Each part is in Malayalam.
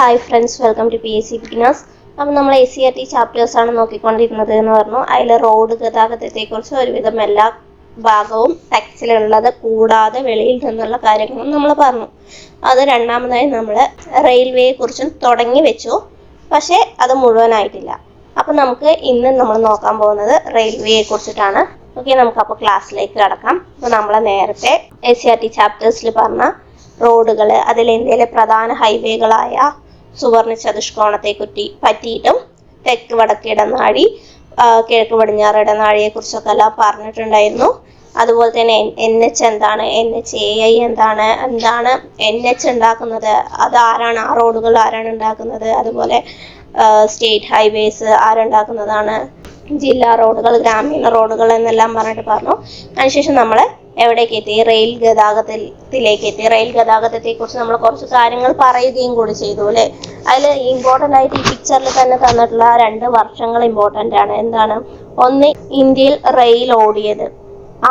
Hi friends, welcome to PSC beginners. അപ്പം നമ്മൾ ACRT ചാപ്റ്റേഴ്സാണ് നോക്കിക്കൊണ്ടിരുന്നത് എന്ന് പറഞ്ഞു. അതിൽ റോഡ് ഗതാഗതത്തെക്കുറിച്ച് ഒരുവിധം എല്ലാ ഭാഗവും ടെക്സ്റ്റിലുള്ളത് കൂടാതെ വെളിയിൽ നിന്നുള്ള കാര്യങ്ങളും നമ്മൾ പറഞ്ഞു. അത് രണ്ടാമതായി നമ്മൾ റെയിൽവേയെക്കുറിച്ചും തുടങ്ങി വെച്ചു, പക്ഷേ അത് മുഴുവനായിട്ടില്ല. അപ്പം നമുക്ക് ഇന്ന് നമ്മൾ നോക്കാൻ പോകുന്നത് റെയിൽവേയെക്കുറിച്ചിട്ടാണ്. ഓക്കെ, നമുക്കപ്പോൾ ക്ലാസ്സിലേക്ക് കടക്കാം. അപ്പോൾ നമ്മൾ നേരത്തെ ACRT ചാപ്റ്റേഴ്സിൽ പറഞ്ഞ റോഡുകൾ, അതിൽ ഇന്ത്യയിലെ പ്രധാന ഹൈവേകളായ സുവർണ ചതുഷ്കോണത്തെ പറ്റിയിട്ടും തെക്ക് വടക്ക് ഇടനാഴി, കിഴക്ക് പടിഞ്ഞാറ് ഇടനാഴിയെ കുറിച്ചൊക്കെ എല്ലാം പറഞ്ഞിട്ടുണ്ടായിരുന്നു. അതുപോലെ തന്നെ NH എന്താണ്, NHAI എന്താണ് NH ഉണ്ടാക്കുന്നത്, അത് ആരാണ്, ആ റോഡുകൾ ആരാണ് ഉണ്ടാക്കുന്നത്, അതുപോലെ സ്റ്റേറ്റ് ഹൈവേസ് ആരുണ്ടാക്കുന്നതാണ്, ജില്ലാ റോഡുകൾ, ഗ്രാമീണ റോഡുകൾ എന്നെല്ലാം പറഞ്ഞിട്ട് പറഞ്ഞു. അതിനുശേഷം നമ്മൾ എവിടേക്ക് എത്തി? റെയിൽ ഗതാഗതത്തിലേക്ക് എത്തി. റെയിൽ ഗതാഗതത്തെക്കുറിച്ച് നമ്മൾ കുറച്ച് കാര്യങ്ങൾ പറയുകയും കൂടി ചെയ്തു അല്ലേ. അതിൽ ഇമ്പോർട്ടൻ്റ് ആയിട്ട് ഈ പിക്ചറിൽ തന്നെ തന്നിട്ടുള്ള 2 വർഷങ്ങൾ ഇമ്പോർട്ടൻ്റ് ആണ്. എന്താണ്? ഒന്ന്, ഇന്ത്യയിൽ റെയിൽ ഓടിയത്.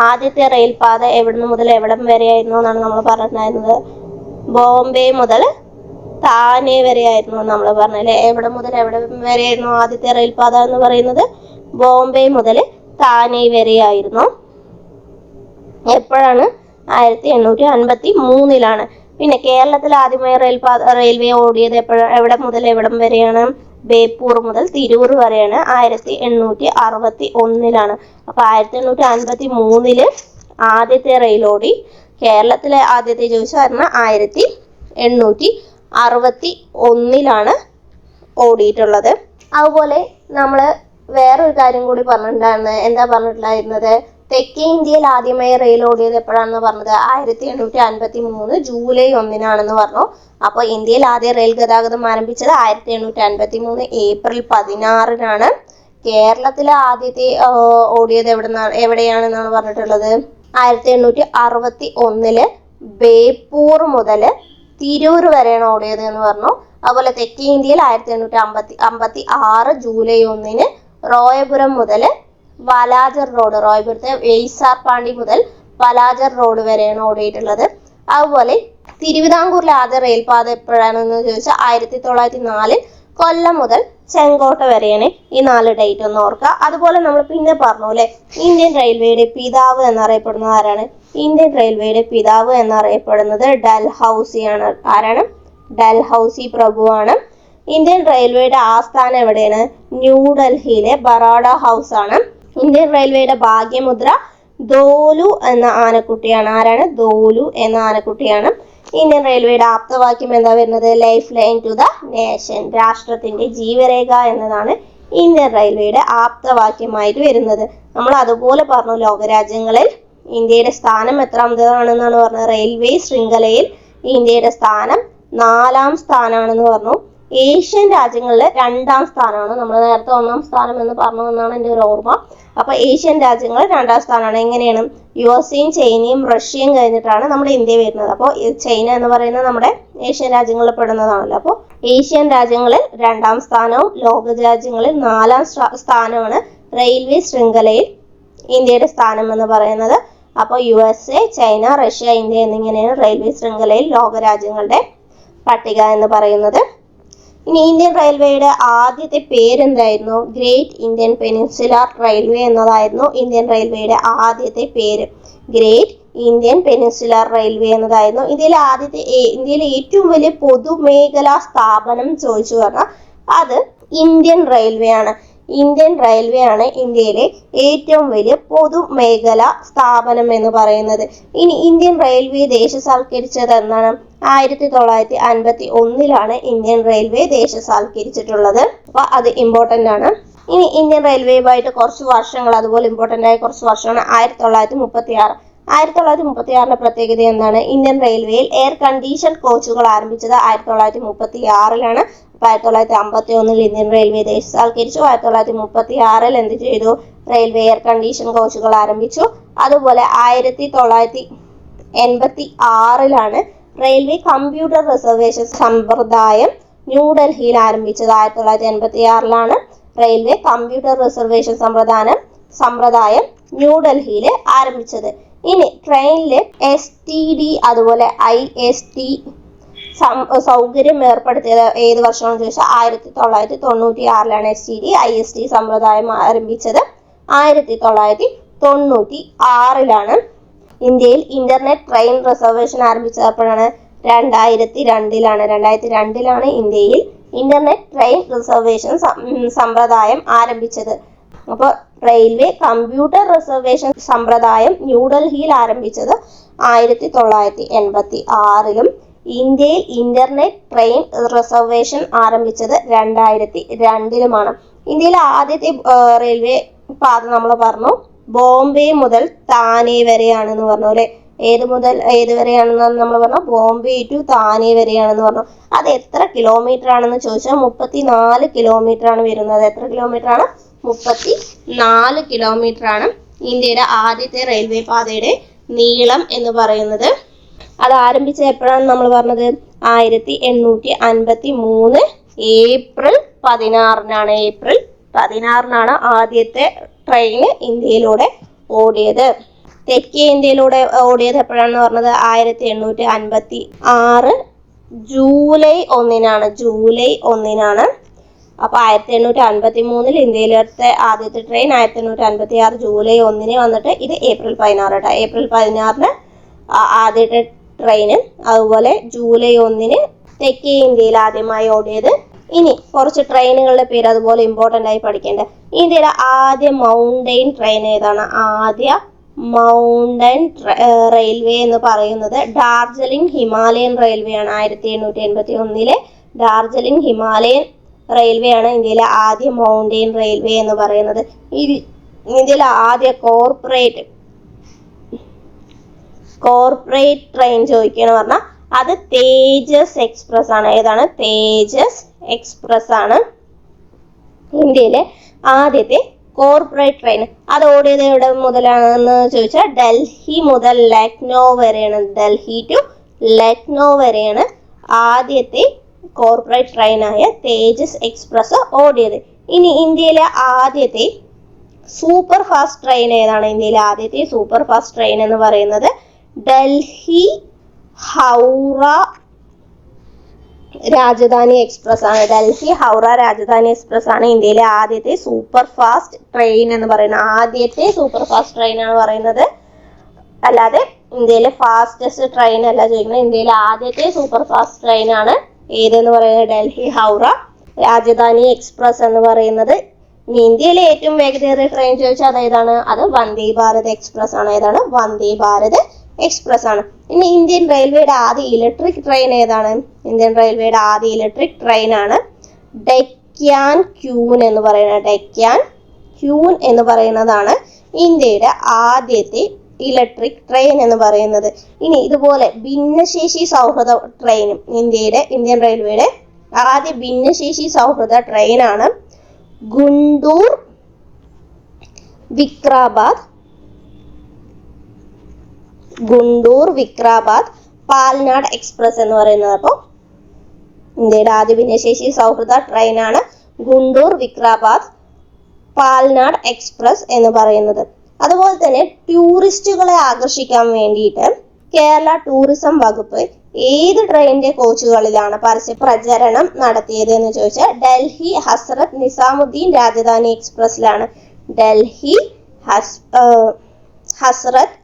ആദ്യത്തെ റെയിൽ പാത എവിടെ മുതൽ എവിടം വരെയായിരുന്നു എന്നാണ് നമ്മൾ പറഞ്ഞിട്ടുണ്ടായിരുന്നത്. ബോംബെ മുതൽ താനെ വരെയായിരുന്നു നമ്മൾ പറഞ്ഞല്ലേ. എവിടെ മുതൽ എവിടെ വരെയായിരുന്നു ആദ്യത്തെ റെയിൽ പാത എന്ന് പറയുന്നത്? ബോംബെ മുതൽ താനെ വരെയായിരുന്നു. എപ്പോഴാണ്? 1853 പിന്നെ കേരളത്തിൽ ആദ്യമായി റെയിൽവേ ഓടിയത് എവിടെ മുതൽ എവിടം വരെയാണ്? ബേപ്പൂർ മുതൽ തിരൂർ വരെയാണ്. 1861 അപ്പൊ 1853 ആദ്യത്തെ റെയിൽ ഓടി. കേരളത്തിലെ ആദ്യത്തെ ചോദിച്ചാൽ 1861 ഓടിയിട്ടുള്ളത്. അതുപോലെ നമ്മൾ വേറൊരു കാര്യം കൂടി പറഞ്ഞിട്ടുണ്ടായിരുന്നു. എന്താ പറഞ്ഞിട്ടുണ്ടായിരുന്നത്? തെക്കേ ഇന്ത്യയിൽ ആദ്യമായി റെയിൽ ഓടിയത് എപ്പോഴാണെന്ന് പറഞ്ഞത്? 1853 ജൂലൈ 1 പറഞ്ഞു. അപ്പോൾ ഇന്ത്യയിൽ ആദ്യ റെയിൽ ഗതാഗതം ആരംഭിച്ചത് 1853 ഏപ്രിൽ 16 കേരളത്തിലെ ആദ്യത്തെ ഓടിയത് എവിടെയാണെന്നാണ് പറഞ്ഞിട്ടുള്ളത്? 1861 ബേപ്പൂർ മുതൽ തിരൂർ വരെയാണ് ഓടിയത് എന്ന് പറഞ്ഞു. അതുപോലെ തെക്കേ ഇന്ത്യയിൽ 1856 ജൂലൈ 1 റോയപുരം മുതൽ വാലാജർ റോഡ്, റോയപുരത്തെ വെയ്സാർ പാണ്ടി മുതൽ വാലാജർ റോഡ് വരെയാണ് ഓടിയിട്ടുള്ളത്. അതുപോലെ തിരുവിതാംകൂറിലെ ആദ്യ റെയിൽപാത എപ്പോഴാണെന്ന് ചോദിച്ചാൽ 1904 കൊല്ലം മുതൽ ചെങ്കോട്ട വരെയാണ്. ഈ 4 ഡേറ്റ് ഒന്ന് ഓർക്കുക. അതുപോലെ നമ്മൾ പിന്നെ പറഞ്ഞു അല്ലെ, ഇന്ത്യൻ റെയിൽവേയുടെ പിതാവ് എന്നറിയപ്പെടുന്നത് ആരാണ്? ഇന്ത്യൻ റെയിൽവേയുടെ പിതാവ് എന്നറിയപ്പെടുന്നത് ഡൽഹൌസിയാണ്. ആരാണ്? ഡൽഹൌസി പ്രഭുവാണ്. ഇന്ത്യൻ റെയിൽവേയുടെ ആസ്ഥാനം എവിടെയാണ്? ന്യൂഡൽഹിയിലെ ബറോഡ ഹൗസ് ആണ്. ഇന്ത്യൻ റെയിൽവേയുടെ ഭാഗ്യമുദ്ര ദോലു എന്ന ആനക്കുട്ടിയാണ്. ആരാണ്? ദോലു എന്ന ആനക്കുട്ടിയാണ്. ഇന്ത്യൻ റെയിൽവേയുടെ ആപ്തവാക്യം എന്താ വരുന്നത്? Life line to the nation, രാഷ്ട്രത്തിന്റെ ജീവരേഖ എന്നതാണ് ഇന്ത്യൻ റെയിൽവേയുടെ ആപ്തവാക്യമായിട്ട് വരുന്നത്. നമ്മൾ അതുപോലെ പറഞ്ഞു, ലോകരാജ്യങ്ങളിൽ ഇന്ത്യയുടെ സ്ഥാനം എത്രാമതാണെന്നാണ് പറഞ്ഞത്? റെയിൽവേ ശൃംഖലയിൽ ഇന്ത്യയുടെ സ്ഥാനം 4ാം സ്ഥാനമാണെന്ന് പറഞ്ഞു. ഏഷ്യൻ രാജ്യങ്ങളിൽ 2ാം സ്ഥാനമാണ്. നമ്മൾ നേരത്തെ 1ാം സ്ഥാനം എന്ന് പറഞ്ഞു എന്നാണ് എൻ്റെ ഒരു ഓർമ്മ. അപ്പൊ ഏഷ്യൻ രാജ്യങ്ങളിൽ 2ാം സ്ഥാനമാണ്. എങ്ങനെയാണ്? USA, ചൈനയും റഷ്യയും കഴിഞ്ഞിട്ടാണ് നമ്മുടെ ഇന്ത്യ വരുന്നത്. അപ്പോൾ ചൈന എന്ന് പറയുന്നത് നമ്മുടെ ഏഷ്യൻ രാജ്യങ്ങളിൽ പെടുന്നതാണല്ലോ. അപ്പോൾ ഏഷ്യൻ രാജ്യങ്ങളിൽ 2ാം സ്ഥാനവും ലോക രാജ്യങ്ങളിൽ 4ാം സ്ഥാനമാണ് റെയിൽവേ ശൃംഖലയിൽ ഇന്ത്യയുടെ സ്ഥാനം എന്ന് പറയുന്നത്. അപ്പോൾ USA, ചൈന, റഷ്യ, ഇന്ത്യ എന്നിങ്ങനെയാണ് റെയിൽവേ ശൃംഖലയിൽ ലോകരാജ്യങ്ങളുടെ പട്ടിക എന്ന് പറയുന്നത്. ഇനി ഇന്ത്യൻ റെയിൽവേയുടെ ആദ്യത്തെ പേരെന്തായിരുന്നു? ഗ്രേറ്റ് ഇന്ത്യൻ പെനിൻസുലാർ റെയിൽവേ എന്നതായിരുന്നു ഇന്ത്യൻ റെയിൽവേയുടെ ആദ്യത്തെ പേര്. ഗ്രേറ്റ് ഇന്ത്യൻ പെനിൻസുലാർ റെയിൽവേ എന്നതായിരുന്നു ഇന്ത്യയിലെ ഏറ്റവും വലിയ പൊതുമേഖലാ സ്ഥാപനം ചോദിച്ചു പറഞ്ഞാൽ അത് ഇന്ത്യൻ റെയിൽവേ ആണ്. ഇന്ത്യൻ റെയിൽവേ ആണ് ഇന്ത്യയിലെ ഏറ്റവും വലിയ പൊതുമേഖലാ സ്ഥാപനം എന്ന് പറയുന്നത്. ഇനി ഇന്ത്യൻ റെയിൽവേ ദേശസാൽക്കരിച്ചത് എന്നാണ്? 1951 ഇന്ത്യൻ റെയിൽവേ ദേശസാൽക്കരിച്ചിട്ടുള്ളത്. അപ്പൊ അത് ഇമ്പോർട്ടൻ്റ് ആണ്. ഇനി ഇന്ത്യൻ റെയിൽവേയുമായിട്ട് കുറച്ച് വർഷങ്ങൾ, അതുപോലെ ഇമ്പോർട്ടൻ്റ് ആയ കുറച്ച് വർഷമാണ് 1936. 1936 പ്രത്യേകത എന്താണ്? ഇന്ത്യൻ റെയിൽവേയിൽ എയർ കണ്ടീഷൻ കോച്ചുകൾ ആരംഭിച്ചത് 1936. 1951 ഇന്ത്യൻ റെയിൽവേ ദേശസാൽക്കരിച്ചു. 1936 എന്ത് ചെയ്തു? റെയിൽവേ എയർ കണ്ടീഷൻ കോച്ചുകൾ ആരംഭിച്ചു. അതുപോലെ 1986 റെയിൽവേ കമ്പ്യൂട്ടർ റിസർവേഷൻ സമ്പ്രദായം ന്യൂഡൽഹിയിൽ ആരംഭിച്ചത്. 1986 റെയിൽവേ കമ്പ്യൂട്ടർ റിസർവേഷൻ സമ്പ്രദായം ന്യൂഡൽഹിയിൽ ആരംഭിച്ചത്. ഇനി ട്രെയിനിലെ STD അതുപോലെ IST സൗകര്യം ഏർപ്പെടുത്തിയത് ഏത് വർഷമാണെന്ന് ചോദിച്ചാൽ 1996 STD IST സമ്പ്രദായം ആരംഭിച്ചത് 1996 ഇന്ത്യയിൽ ഇന്റർനെറ്റ് ട്രെയിൻ റിസർവേഷൻ ആരംഭിച്ചത് എപ്പോഴാണ്? 2002 ഇന്ത്യയിൽ ഇന്റർനെറ്റ് ട്രെയിൻ റിസർവേഷൻ സമ്പ്രദായം ആരംഭിച്ചത്. അപ്പോൾ റെയിൽവേ കമ്പ്യൂട്ടർ റിസർവേഷൻ സമ്പ്രദായം ന്യൂഡൽഹിയിൽ ആരംഭിച്ചത് 1986 ഇന്ത്യയിൽ ഇന്റർനെറ്റ് ട്രെയിൻ റിസർവേഷൻ ആരംഭിച്ചത് 2002 ഇന്ത്യയിലെ ആദ്യത്തെ റെയിൽവേ പാത നമ്മൾ പറഞ്ഞു ബോംബെ മുതൽ താനെ വരെയാണെന്ന് പറഞ്ഞു അല്ലെ. ഏത് മുതൽ ഏത് വരെയാണെന്ന് നമ്മൾ പറഞ്ഞു? ബോംബെ ടു താനെ വരെയാണെന്ന് പറഞ്ഞു. അത് എത്ര കിലോമീറ്റർ ആണെന്ന് ചോദിച്ചാൽ 34 കിലോമീറ്റർ ആണ് വരുന്നത്. എത്ര കിലോമീറ്റർ ആണ്? 34 കിലോമീറ്റർ ആണ് ഇന്ത്യയുടെ ആദ്യത്തെ റെയിൽവേ പാതയുടെ നീളം എന്ന് പറയുന്നത്. അത് ആരംഭിച്ചത് എപ്പോഴാണ് നമ്മൾ പറഞ്ഞത്? 1853 ഏപ്രിൽ 16 ഏപ്രിൽ 16 ആദ്യത്തെ ട്രെയിൻ ഇന്ത്യയിലൂടെ ഓടിയത്. തെക്കേ ഇന്ത്യയിലൂടെ ഓടിയത് എപ്പോഴാണെന്ന് പറഞ്ഞത്? 1856 ജൂലൈ 1 ജൂലൈ 1 അപ്പൊ 1853 ഇന്ത്യയിലത്തെ ആദ്യത്തെ ട്രെയിൻ 1856 ജൂലൈ 1 വന്നിട്ട് ഇത് ഏപ്രിൽ 16 ഏപ്രിൽ 16 ആദ്യത്തെ ട്രെയിന്. അതുപോലെ ജൂലൈ 1 തെക്കേ ഇന്ത്യയിൽ ആദ്യമായി ഓടിയത്. ഇനി കുറച്ച് ട്രെയിനുകളുടെ പേര് അതുപോലെ ഇമ്പോർട്ടൻ്റ് ആയി പഠിക്കേണ്ട. ഇന്ത്യയിലെ ആദ്യ മൗണ്ടൈൻ ട്രെയിൻ ഏതാണ്? ആദ്യ മൗണ്ടൻ റെയിൽവേ എന്ന് പറയുന്നത് ഡാർജിലിംഗ് ഹിമാലയൻ റെയിൽവേ ആണ്. 1881 ഡാർജിലിംഗ് ഹിമാലയൻ റെയിൽവേ ആണ് ഇന്ത്യയിലെ ആദ്യ മൗണ്ടൈൻ റെയിൽവേ എന്ന് പറയുന്നത്. ഇന്ത്യയിലെ ആദ്യ കോർപ്പറേറ്റ് ട്രെയിൻ ചോദിക്കുകയെന്ന് പറഞ്ഞാൽ അത് തേജസ് എക്സ്പ്രസ് ആണ്. ഏതാണ്? തേജസ് എക്സ്പ്രസ് ആണ് ഇന്ത്യയിലെ ആദ്യത്തെ കോർപ്പറേറ്റ് ട്രെയിൻ. അത് ഓടിയത് എവിടെ മുതലാണെന്ന് ചോദിച്ചാൽ ഡൽഹി മുതൽ ലക്നൗ വരെയാണ്. ഡൽഹി ടു ലക്നൗ വരെയാണ് ആദ്യത്തെ കോർപ്പറേറ്റ് ട്രെയിനായ തേജസ് എക്സ്പ്രസ് ഓടിയത്. ഇനി ഇന്ത്യയിലെ ആദ്യത്തെ സൂപ്പർ ഫാസ്റ്റ് ട്രെയിൻ ഏതാണ്? ഇന്ത്യയിലെ ആദ്യത്തെ സൂപ്പർ ഫാസ്റ്റ് ട്രെയിൻ എന്ന് പറയുന്നത് ഡൽഹി ഹൗറ രാജധാനി എക്സ്പ്രസ് ആണ്. ഡൽഹി ഹൗറ രാജധാനി എക്സ്പ്രസ് ആണ് ഇന്ത്യയിലെ ആദ്യത്തെ സൂപ്പർ ഫാസ്റ്റ് ട്രെയിൻ എന്ന് പറയുന്നത്. ആദ്യത്തെ സൂപ്പർ ഫാസ്റ്റ് ട്രെയിൻ ആണ് പറയുന്നത്, അല്ലാതെ ഇന്ത്യയിലെ ഫാസ്റ്റസ്റ്റ് ട്രെയിൻ അല്ല ചോദിക്കുന്നത്. ഇന്ത്യയിലെ ആദ്യത്തെ സൂപ്പർ ഫാസ്റ്റ് ട്രെയിൻ ആണ് ഏതെന്ന് പറയുന്നത് ഡൽഹി ഹൗറ രാജധാനി എക്സ്പ്രസ് എന്ന് പറയുന്നത്. ഇനി ഇന്ത്യയിലെ ഏറ്റവും വേഗതയേറിയ ട്രെയിൻ ചോദിച്ചാൽ അത് ഏതാണ്? അത് വന്ദേ ഭാരത് എക്സ്പ്രസ് ആണ്. ഏതാണ്? വന്ദേ ഭാരത് എക്സ്പ്രസ് ആണ്. ഇനി ഇന്ത്യൻ റെയിൽവേയുടെ ആദ്യ ഇലക്ട്രിക് ട്രെയിൻ ഏതാണ്? ഇന്ത്യൻ റെയിൽവേയുടെ ആദ്യ ഇലക്ട്രിക് ട്രെയിൻ ആണ് ഡെക്കാൻ ക്യൂൻ എന്ന് പറയുന്നത്. ഡെക്കാൻ ക്യൂൻ എന്ന് പറയുന്നതാണ് ഇന്ത്യയുടെ ആദ്യത്തെ ഇലക്ട്രിക് ട്രെയിൻ എന്ന് പറയുന്നത്. ഇനി ഇതുപോലെ ഭിന്നശേഷി സൗഹൃദ ട്രെയിനും ഇന്ത്യൻ റെയിൽവേയുടെ ആദ്യ ഭിന്നശേഷി സൗഹൃദ ട്രെയിനാണ് ഗുണ്ടൂർ വിക്രാബാദ് പാൽനാട് എക്സ്പ്രസ് എന്ന് പറയുന്നത്. അപ്പോൾ ഇന്ത്യയുടെ ആദ്യ ഭിന്നശേഷി സൗഹൃദ ട്രെയിനാണ് ഗുണ്ടൂർ വിക്രാബാദ് പാൽനാട് എക്സ്പ്രസ് എന്ന് പറയുന്നത്. അതുപോലെ തന്നെ ടൂറിസ്റ്റുകളെ ആകർഷിക്കാൻ വേണ്ടിയിട്ട് കേരള ടൂറിസം വകുപ്പ് ഏത് ട്രെയിനിന്റെ കോച്ചുകളിലാണ് പരസ്യ പ്രചരണം നടത്തിയത് എന്ന് ചോദിച്ചാൽ ഡൽഹി ഹസ്രത്ത് നിസാമുദ്ദീൻ രാജധാനി എക്സ്പ്രസിലാണ്. ഡൽഹി ഹസ്രത്ത്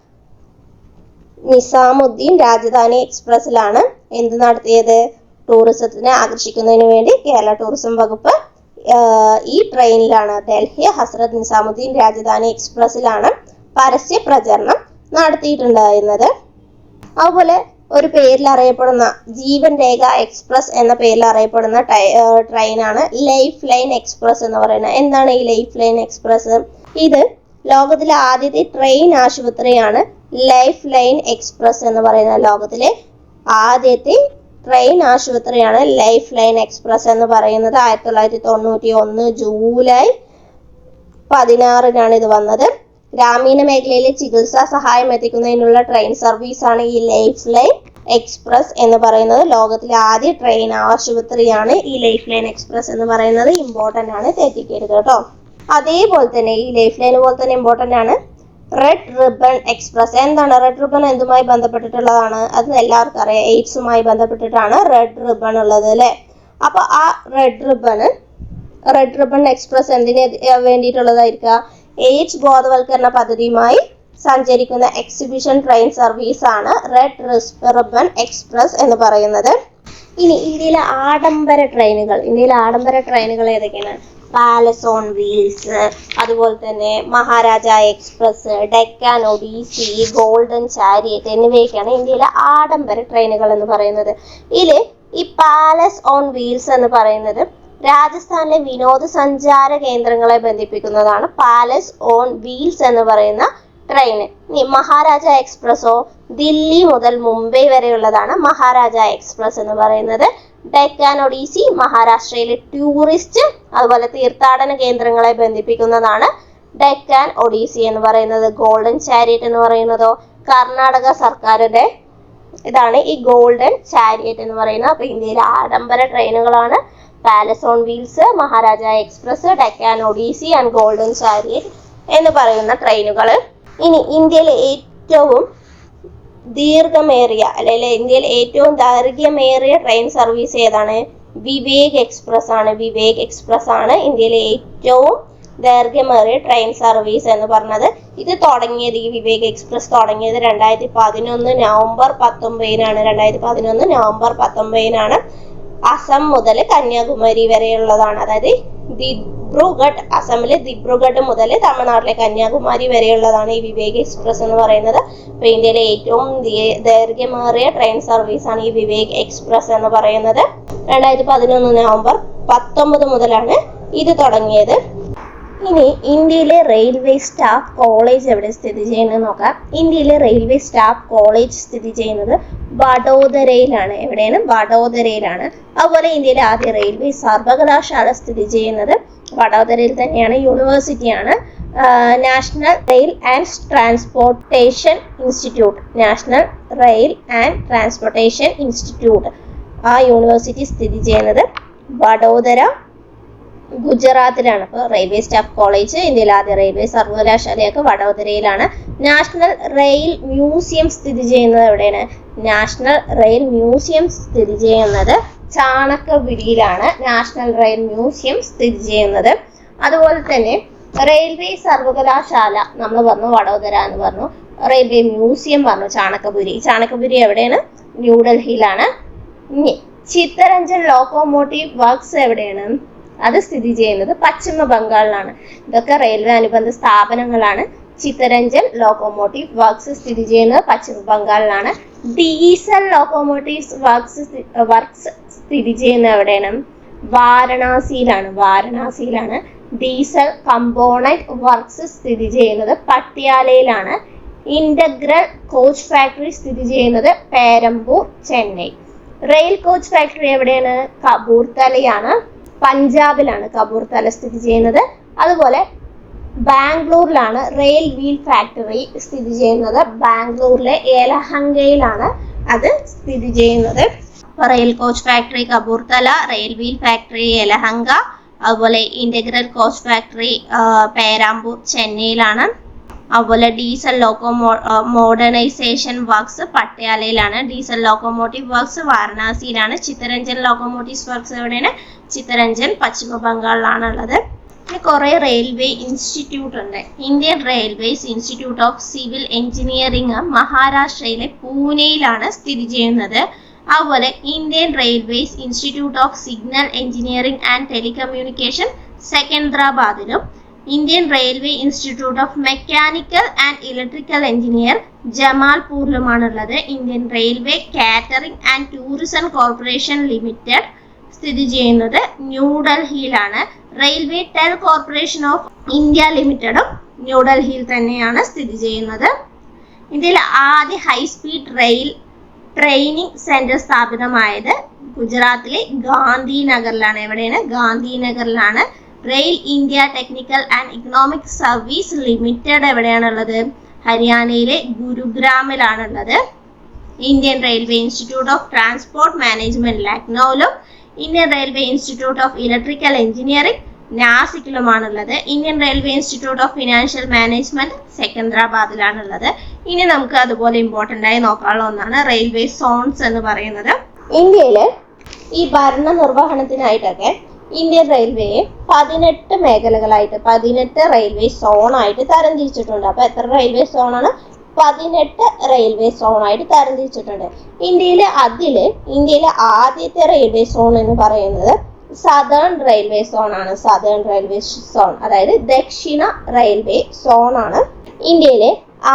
നിസാമുദ്ദീൻ രാജധാനി എക്സ്പ്രസിലാണ് എന്ത് നടത്തിയത്? ടൂറിസത്തിനെ ആകർഷിക്കുന്നതിന് വേണ്ടി കേരള ടൂറിസം വകുപ്പ് ഈ ട്രെയിനിലാണ്, ഡൽഹി ഹസ്രത്ത് നിസാമുദ്ദീൻ രാജധാനി എക്സ്പ്രസിലാണ് പരസ്യ പ്രചരണം നടത്തിയിട്ടുണ്ടായിരുന്നത്. അതുപോലെ ഒരു പേരിൽ അറിയപ്പെടുന്ന ജീവൻ രേഖ എക്സ്പ്രസ് എന്ന പേരിൽ അറിയപ്പെടുന്ന ട്രെയിനാണ് ലൈഫ് ലൈൻ എക്സ്പ്രസ് എന്ന് പറയുന്നത്. എന്താണ് ഈ ലൈഫ് ലൈൻ എക്സ്പ്രസ്? ഇത് ലോകത്തിലെ ആദ്യത്തെ ട്രെയിൻ ആശുപത്രിയാണ് ലൈഫ് ലൈൻ എക്സ്പ്രസ് എന്ന് പറയുന്നത്. ലോകത്തിലെ ആദ്യത്തെ ട്രെയിൻ ആശുപത്രിയാണ് ലൈഫ് ലൈൻ എക്സ്പ്രസ് എന്ന് പറയുന്നത്. 1991 ജൂലൈ 16 ഇത് വന്നത്. ഗ്രാമീണ മേഖലയിലെ ചികിത്സാ സഹായം എത്തിക്കുന്നതിനുള്ള ട്രെയിൻ സർവീസാണ് ഈ ലൈഫ് ലൈൻ എക്സ്പ്രസ് എന്ന് പറയുന്നത്. ലോകത്തിലെ ആദ്യ ട്രെയിൻ ആശുപത്രിയാണ് ഈ ലൈഫ് ലൈൻ എക്സ്പ്രസ് എന്ന് പറയുന്നത്. ഇമ്പോർട്ടൻ്റ് ആണ്, തെറ്റിക്കരുത് കേട്ടോ. അതേപോലെ തന്നെ ഈ ലൈഫ് ലൈൻ പോലെ തന്നെ ഇമ്പോർട്ടൻ്റ് ആണ് റെഡ് റിബൺ എക്സ്പ്രസ്. എന്താണ് റെഡ് റിബൺ? എന്തുമായി ബന്ധപ്പെട്ടിട്ടുള്ളതാണ്? അത് എല്ലാവർക്കും അറിയാം, എയ്ഡ്സുമായി ബന്ധപ്പെട്ടിട്ടാണ് റെഡ് റിബൺ ഉള്ളത് അല്ലേ. അപ്പൊ ആ റെഡ് റിബൺ എക്സ്പ്രസ് എന്തിന് വേണ്ടിയിട്ടുള്ളതായിരിക്കുക? എയ്ഡ്സ് ബോധവൽക്കരണ പദ്ധതിയുമായി സഞ്ചരിക്കുന്ന എക്സിബിഷൻ ട്രെയിൻ സർവീസ് ആണ് റെഡ് റിബൺ എക്സ്പ്രസ് എന്ന് പറയുന്നത്. ഇനി ഇന്ത്യയിലെ ആഡംബര ട്രെയിനുകൾ ഏതൊക്കെയാണ്? പാലസ് ഓൺ വീൽസ്, അതുപോലെ തന്നെ Maharaja Express, Deccan Odyssey, Golden Chariot എന്നിവയൊക്കെയാണ് ഇന്ത്യയിലെ ആഡംബര ട്രെയിനുകൾ എന്ന് പറയുന്നത്. ഇതിൽ ഈ പാലസ് ഓൺ വീൽസ് എന്ന് പറയുന്നത് രാജസ്ഥാനിലെ വിനോദസഞ്ചാര കേന്ദ്രങ്ങളെ ബന്ധിപ്പിക്കുന്നതാണ് പാലസ് ഓൺ വീൽസ് എന്ന് പറയുന്ന ട്രെയിൻ. മഹാരാജ എക്സ്പ്രസോ ദില്ലി മുതൽ മുംബൈ വരെയുള്ളതാണ് മഹാരാജ എക്സ്പ്രസ് എന്ന് പറയുന്നത്. ഡെക്കാൻ ഒഡീസി മഹാരാഷ്ട്രയിലെ ടൂറിസ്റ്റ് അതുപോലെ തീർത്ഥാടന കേന്ദ്രങ്ങളെ ബന്ധിപ്പിക്കുന്നതാണ് ഡെക്കാൻ ഒഡീസി എന്ന് പറയുന്നത്. ഗോൾഡൻ ചാരിയറ്റ് എന്ന് പറയുന്നതോ കർണാടക സർക്കാരിന്റെ ഇതാണ് ഈ ഗോൾഡൻ ചാരിയറ്റ് എന്ന് പറയുന്നത്. അപ്പൊ ഇന്ത്യയിലെ ആഡംബര ട്രെയിനുകളാണ് Palace on Wheels, Maharaja Express, Deccan Odyssey and Golden Chariot എന്ന് പറയുന്ന ട്രെയിനുകൾ. ഇനി ഇന്ത്യയിലെ ഏറ്റവും ദൈർഘ്യമേറിയ ട്രെയിൻ സർവീസ് ഏതാണ്? വിവേക് എക്സ്പ്രസ് ആണ് ഇന്ത്യയിലെ ഏറ്റവും ദൈർഘ്യമേറിയ ട്രെയിൻ സർവീസ് എന്ന് പറഞ്ഞത്. ഇത് തുടങ്ങിയത്, ഈ വിവേക് എക്സ്പ്രസ് തുടങ്ങിയത് 2011 നവംബർ 19 അസം മുതൽ കന്യാകുമാരി വരെയുള്ളതാണ്. അതായത് അസമിലെ ദിബ്രുഗഡ് മുതൽ തമിഴ്നാട്ടിലെ കന്യാകുമാരി വരെയുള്ളതാണ് ഈ വിവേക് എക്സ്പ്രസ് എന്ന് പറയുന്നത്. അപ്പൊ ഇന്ത്യയിലെ ഏറ്റവും ദൈർഘ്യമേറിയ ട്രെയിൻ സർവീസ് ആണ് ഈ വിവേക് എക്സ്പ്രസ് എന്ന് പറയുന്നത്. 2011 നവംബർ 19 മുതലാണ് ഇത് തുടങ്ങിയത്. ഇനി ഇന്ത്യയിലെ റെയിൽവേ സ്റ്റാഫ് കോളേജ് എവിടെ സ്ഥിതി ചെയ്യുന്നത് നോക്കാം. ഇന്ത്യയിലെ റെയിൽവേ സ്റ്റാഫ് കോളേജ് സ്ഥിതി ചെയ്യുന്നത് വഡോദരയിലാണ്. എവിടെയാണ്? വഡോദരയിലാണ്. അതുപോലെ ഇന്ത്യയിലെ ആദ്യ റെയിൽവേ സർവകലാശാല സ്ഥിതി ചെയ്യുന്നത് വഡോദരയിൽ തന്നെയാണ്. യൂണിവേഴ്സിറ്റിയാണ് National Rail and Transportation Institute. ആ യൂണിവേഴ്സിറ്റി സ്ഥിതി ചെയ്യുന്നത് വഡോദര, ഗുജറാത്തിലാണ്. അപ്പോൾ റെയിൽവേ സ്റ്റാഫ് കോളേജ്, ഇന്ത്യയിലെ ആദ്യ റെയിൽവേ സർവകലാശാലയൊക്കെ വഡോദരയിലാണ്. നാഷണൽ റെയിൽ മ്യൂസിയം സ്ഥിതി ചെയ്യുന്നത് എവിടെയാണ്? നാഷണൽ റെയിൽ മ്യൂസിയം സ്ഥിതി ചെയ്യുന്നത് ചാണകപുരിയിലാണ്. നാഷണൽ റെയിൽ മ്യൂസിയം സ്ഥിതി ചെയ്യുന്നത്. അതുപോലെ തന്നെ റെയിൽവേ സർവകലാശാല നമ്മൾ പറഞ്ഞു വഡോദര എന്ന് പറഞ്ഞു, റെയിൽവേ മ്യൂസിയം പറഞ്ഞു ചാണകപുരി എവിടെയാണ്? ന്യൂഡൽഹിയിലാണ്. ചിത്തരഞ്ജൻ ലോക്കോമോട്ടീവ് വർക്ക്സ് എവിടെയാണ്? അത് സ്ഥിതി ചെയ്യുന്നത് പശ്ചിമ ബംഗാളിലാണ്. ഇതൊക്കെ റെയിൽവേ അനുബന്ധ സ്ഥാപനങ്ങളാണ്. ചിത്തരഞ്ജൻ ലോക്കോമോട്ടീവ് വർക്ക്സ് സ്ഥിതി ചെയ്യുന്നത് പശ്ചിമ ബംഗാളിലാണ്. ഡീസൽ ലോക്കോമോട്ടീവ് വർക്ക്സ് സ്ഥിതി ചെയ്യുന്നത് എവിടെയാണ്? വാരണാസിയിലാണ്. ഡീസൽ കമ്പോണന്റ് വർക്ക്സ് സ്ഥിതി ചെയ്യുന്നത് പട്യാലയിലാണ്. ഇന്റഗ്രൽ കോച്ച് ഫാക്ടറി സ്ഥിതി ചെയ്യുന്നത് Perambur, Chennai. Rail Coach factory എവിടെയാണ്? കപൂർത്തലയാണ്, പഞ്ചാബിലാണ് കപൂർത്തല സ്ഥിതി ചെയ്യുന്നത്. അതുപോലെ ബാംഗ്ലൂരിലാണ് റെയിൽ വീൽ ഫാക്ടറി സ്ഥിതി ചെയ്യുന്നത്. ബാംഗ്ലൂരിലെ യലഹങ്കയിലാണ് അത് സ്ഥിതി ചെയ്യുന്നത്. Rail Coach Factory Kapurthala, Rail Wheel Factory Yelahanka, അതുപോലെ ഇന്റഗ്രൽ കോച്ച് ഫാക്ടറി പേരാമ്പൂർ, ചെന്നൈയിലാണ്. അതുപോലെ ഡീസൽ മോഡേണൈസേഷൻ വർക്ക്സ് പട്യാലയിലാണ്. ഡീസൽ ലോക്കോമോട്ടീവ് വർക്ക്സ് വാരണാസിയിലാണ്. ചിത്തരഞ്ജൻ ലോക്കോമോട്ടീവ് വർക്ക്സ് എവിടെയാണ്? ചിത്തരഞ്ജൻ, പശ്ചിമ ബംഗാളിലാണ് ഉള്ളത്. പിന്നെ കുറെ റെയിൽവേ ഇൻസ്റ്റിറ്റ്യൂട്ട് ഉണ്ട്. Indian Railways Institute of Civil Engineering മഹാരാഷ്ട്രയിലെ പൂനെയിലാണ് സ്ഥിതി ചെയ്യുന്നത്. അതുപോലെ Indian Railways Institute of Signal Engineering and Telecommunication സെക്കൻദ്രാബാദിലും, Indian Railway Institute of Mechanical and Electrical Engineer ജമാൽപൂരിലുമാണുള്ളത്. Indian railway Catering and Tourism Corporation Limited സ്ഥിതി ചെയ്യുന്നത് ന്യൂഡൽഹിയിലാണ്. Railway Tel Corporation of India ലിമിറ്റഡും ന്യൂഡൽഹിയിൽ തന്നെയാണ് സ്ഥിതി ചെയ്യുന്നത്. ഇന്ത്യയിലെ ആദ്യ ഹൈസ്പീഡ് റെയിൽ ട്രെയിനിങ് സെന്റർ സ്ഥാപിതമായത് ഗുജറാത്തിലെ ഗാന്ധിനഗറിലാണ്. എവിടെയാണ്? ഗാന്ധിനഗറിലാണ്. Rail India Technical and Economic Service Limited എവിടെയാണുള്ളത്? ഹരിയാനയിലെ ഗുരുഗ്രാമിലാണുള്ളത്. Indian Railway Institute of Transport Management ലക്നൌവിലും, Indian Railway Institute of Electrical Engineering നാസിക്കിലുമാണുള്ളത്. Indian Railway Institute of Financial Management സെക്കന്ദരാബാദിലാണുള്ളത്. ഇനി നമുക്ക് അതുപോലെ ഇമ്പോർട്ടന്റ് ആയി നോക്കാനുള്ള ഒന്നാണ് റെയിൽവേ സോൺസ് എന്ന് പറയുന്നത്. ഇന്ത്യയിലെ ഈ ഭരണ നിർവഹണത്തിനായിട്ടൊക്കെ ഇന്ത്യൻ റെയിൽവേയെ 18 മേഖലകളായിട്ട് 18 റെയിൽവേ സോണായിട്ട് തരംതിരിച്ചിട്ടുണ്ട്. അപ്പൊ എത്ര റെയിൽവേ സോണാണ്? 18 റെയിൽവേ സോണായിട്ട് തരംതിരിച്ചിട്ടുണ്ട്. ഇന്ത്യയിലെ ആദ്യത്തെ റെയിൽവേ സോൺ എന്ന് പറയുന്നത് സദേൺ റെയിൽവേ സോൺ ആണ്. സദേൺ റെയിൽവേ സോൺ, അതായത് ദക്ഷിണ റെയിൽവേ സോൺ ആണ് ഇന്ത്യയിലെ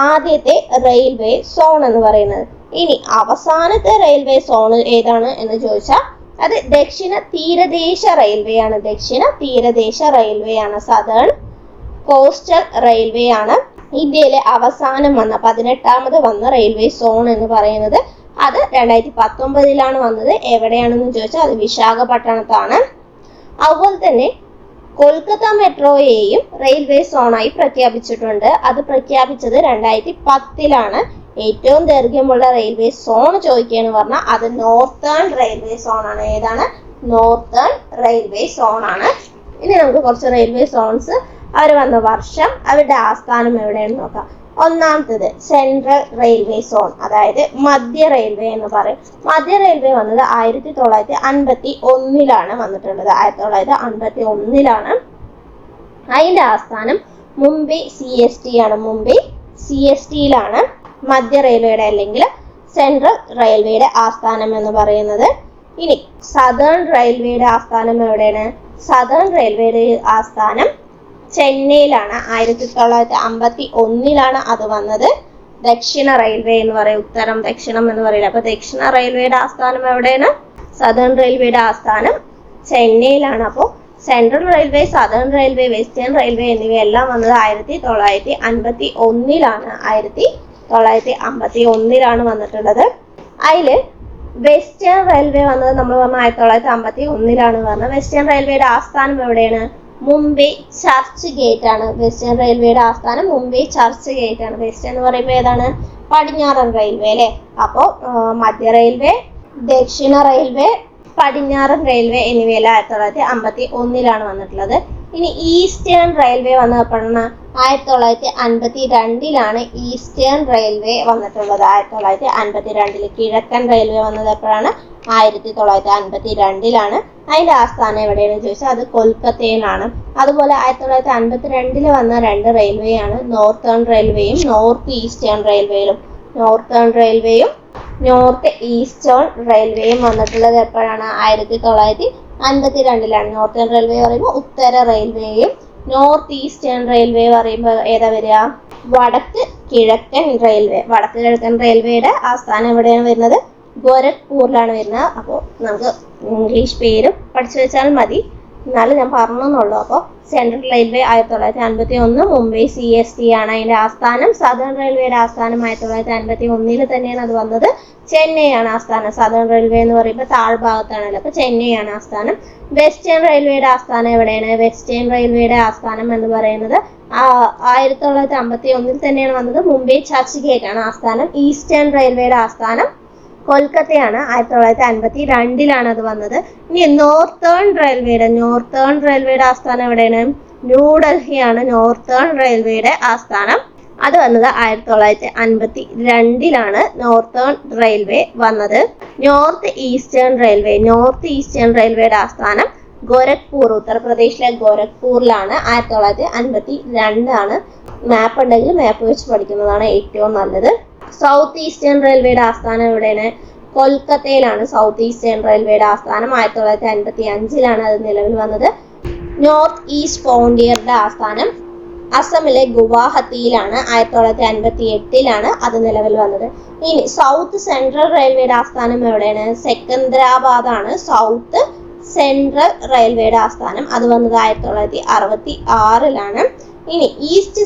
ആദ്യത്തെ റെയിൽവേ സോൺ എന്ന് പറയുന്നത്. ഇനി അവസാനത്തെ റെയിൽവേ സോൺ ഏതാണ് എന്ന് ചോദിച്ചാൽ അത് ദക്ഷിണ തീരദേശ റെയിൽവേ ആണ്. ദക്ഷിണ തീരദേശ റെയിൽവേ ആണ്. സദേൺ കോസ്റ്റൽ റെയിൽവേ ആണ് ഇന്ത്യയിലെ അവസാനം വന്ന 18ാമത് വന്ന റെയിൽവേ സോൺ എന്ന് പറയുന്നത്. അത് 2019 വന്നത്. എവിടെയാണെന്ന് ചോദിച്ചാൽ അത് വിശാഖപട്ടണത്താണ്. അതുപോലെ തന്നെ കൊൽക്കത്ത മെട്രോയെയും റെയിൽവേ സോണായി പ്രഖ്യാപിച്ചിട്ടുണ്ട്. അത് പ്രഖ്യാപിച്ചത് 2010 ഏറ്റവും ദൈർഘ്യമുള്ള റെയിൽവേ സോൺ ചോദിക്കുകയെന്ന് പറഞ്ഞാൽ അത് നോർത്തേൺ റെയിൽവേ സോൺ ആണ്. ഏതാണ്? നോർത്തേൺ റെയിൽവേ സോൺ ആണ്. ഇനി നമുക്ക് കുറച്ച് റെയിൽവേ സോൺസ് അവർ വന്ന വർഷം, അവരുടെ ആസ്ഥാനം എവിടെയാണെന്ന് നോക്കാം. ഒന്നാമത്തേത് സെൻട്രൽ റെയിൽവേ സോൺ, അതായത് മധ്യ റെയിൽവേ എന്ന് പറയും. മധ്യ റെയിൽവേ വന്നത് 1951 വന്നിട്ടുള്ളത്. 1951 അതിന്റെ ആസ്ഥാനം മുംബൈ CST ആണ്. മുംബൈ CSTയിലാണ് മധ്യ റെയിൽവേയുടെ അല്ലെങ്കിൽ സെൻട്രൽ റെയിൽവേയുടെ ആസ്ഥാനം എന്ന് പറയുന്നത്. ഇനി സദേൺ റെയിൽവേയുടെ ആസ്ഥാനം എവിടെയാണ്? സദേൺ റെയിൽവേയുടെ ആസ്ഥാനം ചെന്നൈയിലാണ്. 1951 അത് വന്നത്. ദക്ഷിണ റെയിൽവേ എന്ന് പറയും. ഉത്തരം ദക്ഷിണം എന്ന് പറയില്ല. അപ്പൊ ദക്ഷിണ റെയിൽവേയുടെ ആസ്ഥാനം എവിടെയാണ്? സദേൺ റെയിൽവേയുടെ ആസ്ഥാനം ചെന്നൈയിലാണ്. അപ്പോൾ central railway, southern railway, western railway എന്നിവയെല്ലാം വന്നത് 1951 1951 വന്നിട്ടുള്ളത്. അതില് വെസ്റ്റേൺ റെയിൽവേ വന്നത് നമ്മൾ പറഞ്ഞ 1951 പറഞ്ഞത്. വെസ്റ്റേൺ റെയിൽവേയുടെ ആസ്ഥാനം എവിടെയാണ്? മുംബൈ ചർച്ച് ഗേറ്റ് ആണ്. വെസ്റ്റേൺ റെയിൽവേയുടെ ആസ്ഥാനം മുംബൈ ചർച്ച് ഗേറ്റ് ആണ്. വെസ്റ്റേൺ എന്ന് പറയുമ്പോൾ ഏതാണ്? പടിഞ്ഞാറൻ റെയിൽവേ അല്ലെ. അപ്പോൾ മധ്യ റെയിൽവേ, ദക്ഷിണ റെയിൽവേ, പടിഞ്ഞാറൻ റെയിൽവേ എന്നിവയെല്ലാം 1951 വന്നിട്ടുള്ളത്. ഇനി ഈസ്റ്റേൺ റെയിൽവേ വന്നപ്പോഴാണ് 1952 ഈസ്റ്റേൺ റെയിൽവേ വന്നിട്ടുള്ളത്. 1952 കിഴക്കൻ റെയിൽവേ വന്നത് എപ്പോഴാണ്? 1952 അതിന്റെ ആസ്ഥാനം എവിടെയാണെന്ന് ചോദിച്ചാൽ അത് കൊൽക്കത്തയിലാണ്. അതുപോലെ 1952 വന്ന 2 റെയിൽവേ ആണ് നോർത്തേൺ റെയിൽവേയും നോർത്ത് ഈസ്റ്റേൺ റെയിൽവേയും. നോർത്തേൺ റെയിൽവേയും നോർത്ത് ഈസ്റ്റേൺ റെയിൽവേയും വന്നിട്ടുള്ളത് എപ്പോഴാണ്? 1952 നോർത്തേൺ റെയിൽവേ പറയുമ്പോൾ ഉത്തര റെയിൽവേയും നോർത്ത് ഈസ്റ്റേൺ റെയിൽവേ പറയുമ്പോൾ ഏതാ വരിക? വടക്ക് കിഴക്കൻ റെയിൽവേ. വടക്ക് കിഴക്കൻ റെയിൽവേയുടെ ആസ്ഥാനം എവിടെയാണ് വരുന്നത്? ഗോരഖ്പൂരിലാണ് വരുന്നത്. അപ്പോൾ നമുക്ക് ഇംഗ്ലീഷ് പേര് പഠിച്ചു വെച്ചാൽ മതി, എന്നാലും ഞാൻ പറഞ്ഞെന്നുള്ളൂ. അപ്പോൾ സെൻട്രൽ റെയിൽവേ 1951 മുംബൈ CST ആണ് അതിന്റെ ആസ്ഥാനം. സദേൺ റെയിൽവേയുടെ ആസ്ഥാനം 1951 തന്നെയാണ് അത് വന്നത്. ചെന്നൈ ആണ് ആസ്ഥാനം. സദേൺ റെയിൽവേ എന്ന് പറയുമ്പോൾ താഴ്ഭാഗത്താണല്ലോ, അപ്പൊ ചെന്നൈ ആണ് ആസ്ഥാനം. വെസ്റ്റേൺ റെയിൽവേയുടെ ആസ്ഥാനം എവിടെയാണ്? വെസ്റ്റേൺ റെയിൽവേയുടെ ആസ്ഥാനം എന്ന് പറയുന്നത് 1951 തന്നെയാണ് വന്നത്. മുംബൈ ചർച്ച് ഗേറ്റ് ആണ് ആസ്ഥാനം. ഈസ്റ്റേൺ റെയിൽവേയുടെ ആസ്ഥാനം കൊൽക്കത്തയാണ്. 1952 അത് വന്നത്. ഇനി നോർത്തേൺ റെയിൽവേയുടെ ആസ്ഥാനം എവിടെയാണ്? ന്യൂഡൽഹിയാണ് നോർത്തേൺ റെയിൽവേയുടെ ആസ്ഥാനം. അത് വന്നത് 1952 നോർത്തേൺ റെയിൽവേ വന്നത്. നോർത്ത് ഈസ്റ്റേൺ റെയിൽവേയുടെ ആസ്ഥാനം ഗോരഖ്പൂർ, ഉത്തർപ്രദേശിലെ ഗോരഖ്പൂരിലാണ്. 1952 മാപ്പ് ഉണ്ടെങ്കിൽ മാപ്പ് വെച്ച് പഠിക്കുന്നതാണ് ഏറ്റവും നല്ലത്. സൗത്ത് ഈസ്റ്റേൺ റെയിൽവേയുടെ ആസ്ഥാനം എവിടെയാണ്? കൊൽക്കത്തയിലാണ്. സൗത്ത് ഈസ്റ്റേൺ റെയിൽവേയുടെ ആസ്ഥാനം 1955 അത് നിലവിൽ വന്നത്. നോർത്ത് ഈസ്റ്റ് ഫ്രോണ്ടിയറുടെ ആസ്ഥാനം അസമിലെ ഗുവാഹത്തിയിലാണ്. 1958 അത് നിലവിൽ വന്നത്. ഇനി സൗത്ത് സെൻട്രൽ റെയിൽവേയുടെ ആസ്ഥാനം എവിടെയാണ്? സെക്കന്ദരാബാദ് ആണ് സൗത്ത് സെൻട്രൽ റെയിൽവേയുടെ ആസ്ഥാനം. അത് വന്നത് 1966 ഇനി ഈസ്റ്റ്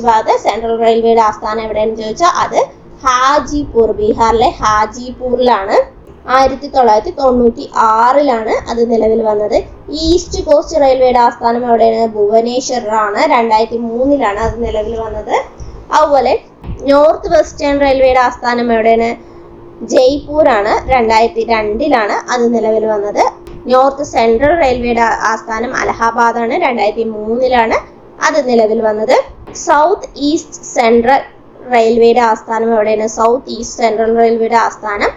ഭാഗത്ത് സെൻട്രൽ റെയിൽവേയുടെ ആസ്ഥാനം എവിടെയാണെന്ന് ചോദിച്ചാൽ അത് ഹാജിപൂർ, ബീഹാറിലെ ഹാജിപൂരിലാണ്. 1996 അത് നിലവിൽ വന്നത്. ഈസ്റ്റ് കോസ്റ്റ് റെയിൽവേയുടെ ആസ്ഥാനം എവിടെയാണ്? ഭുവനേശ്വറിലാണ്. 2003 അത് നിലവിൽ വന്നത്. അതുപോലെ നോർത്ത് വെസ്റ്റേൺ റെയിൽവേയുടെ ആസ്ഥാനം എവിടെയാണ്? ജയ്പൂർ ആണ്. 2002 അത് നിലവിൽ വന്നത്. നോർത്ത് സെൻട്രൽ റെയിൽവേയുടെ ആസ്ഥാനം അലഹാബാദാണ്. 2003 അത് നിലവിൽ വന്നത്. സൗത്ത് ഈസ്റ്റ് സെൻട്രൽ റെയിൽവേയുടെ ആസ്ഥാനം എവിടെയാണ്? സൗത്ത് ഈസ്റ്റ് സെൻട്രൽ റെയിൽവേയുടെ ആസ്ഥാനം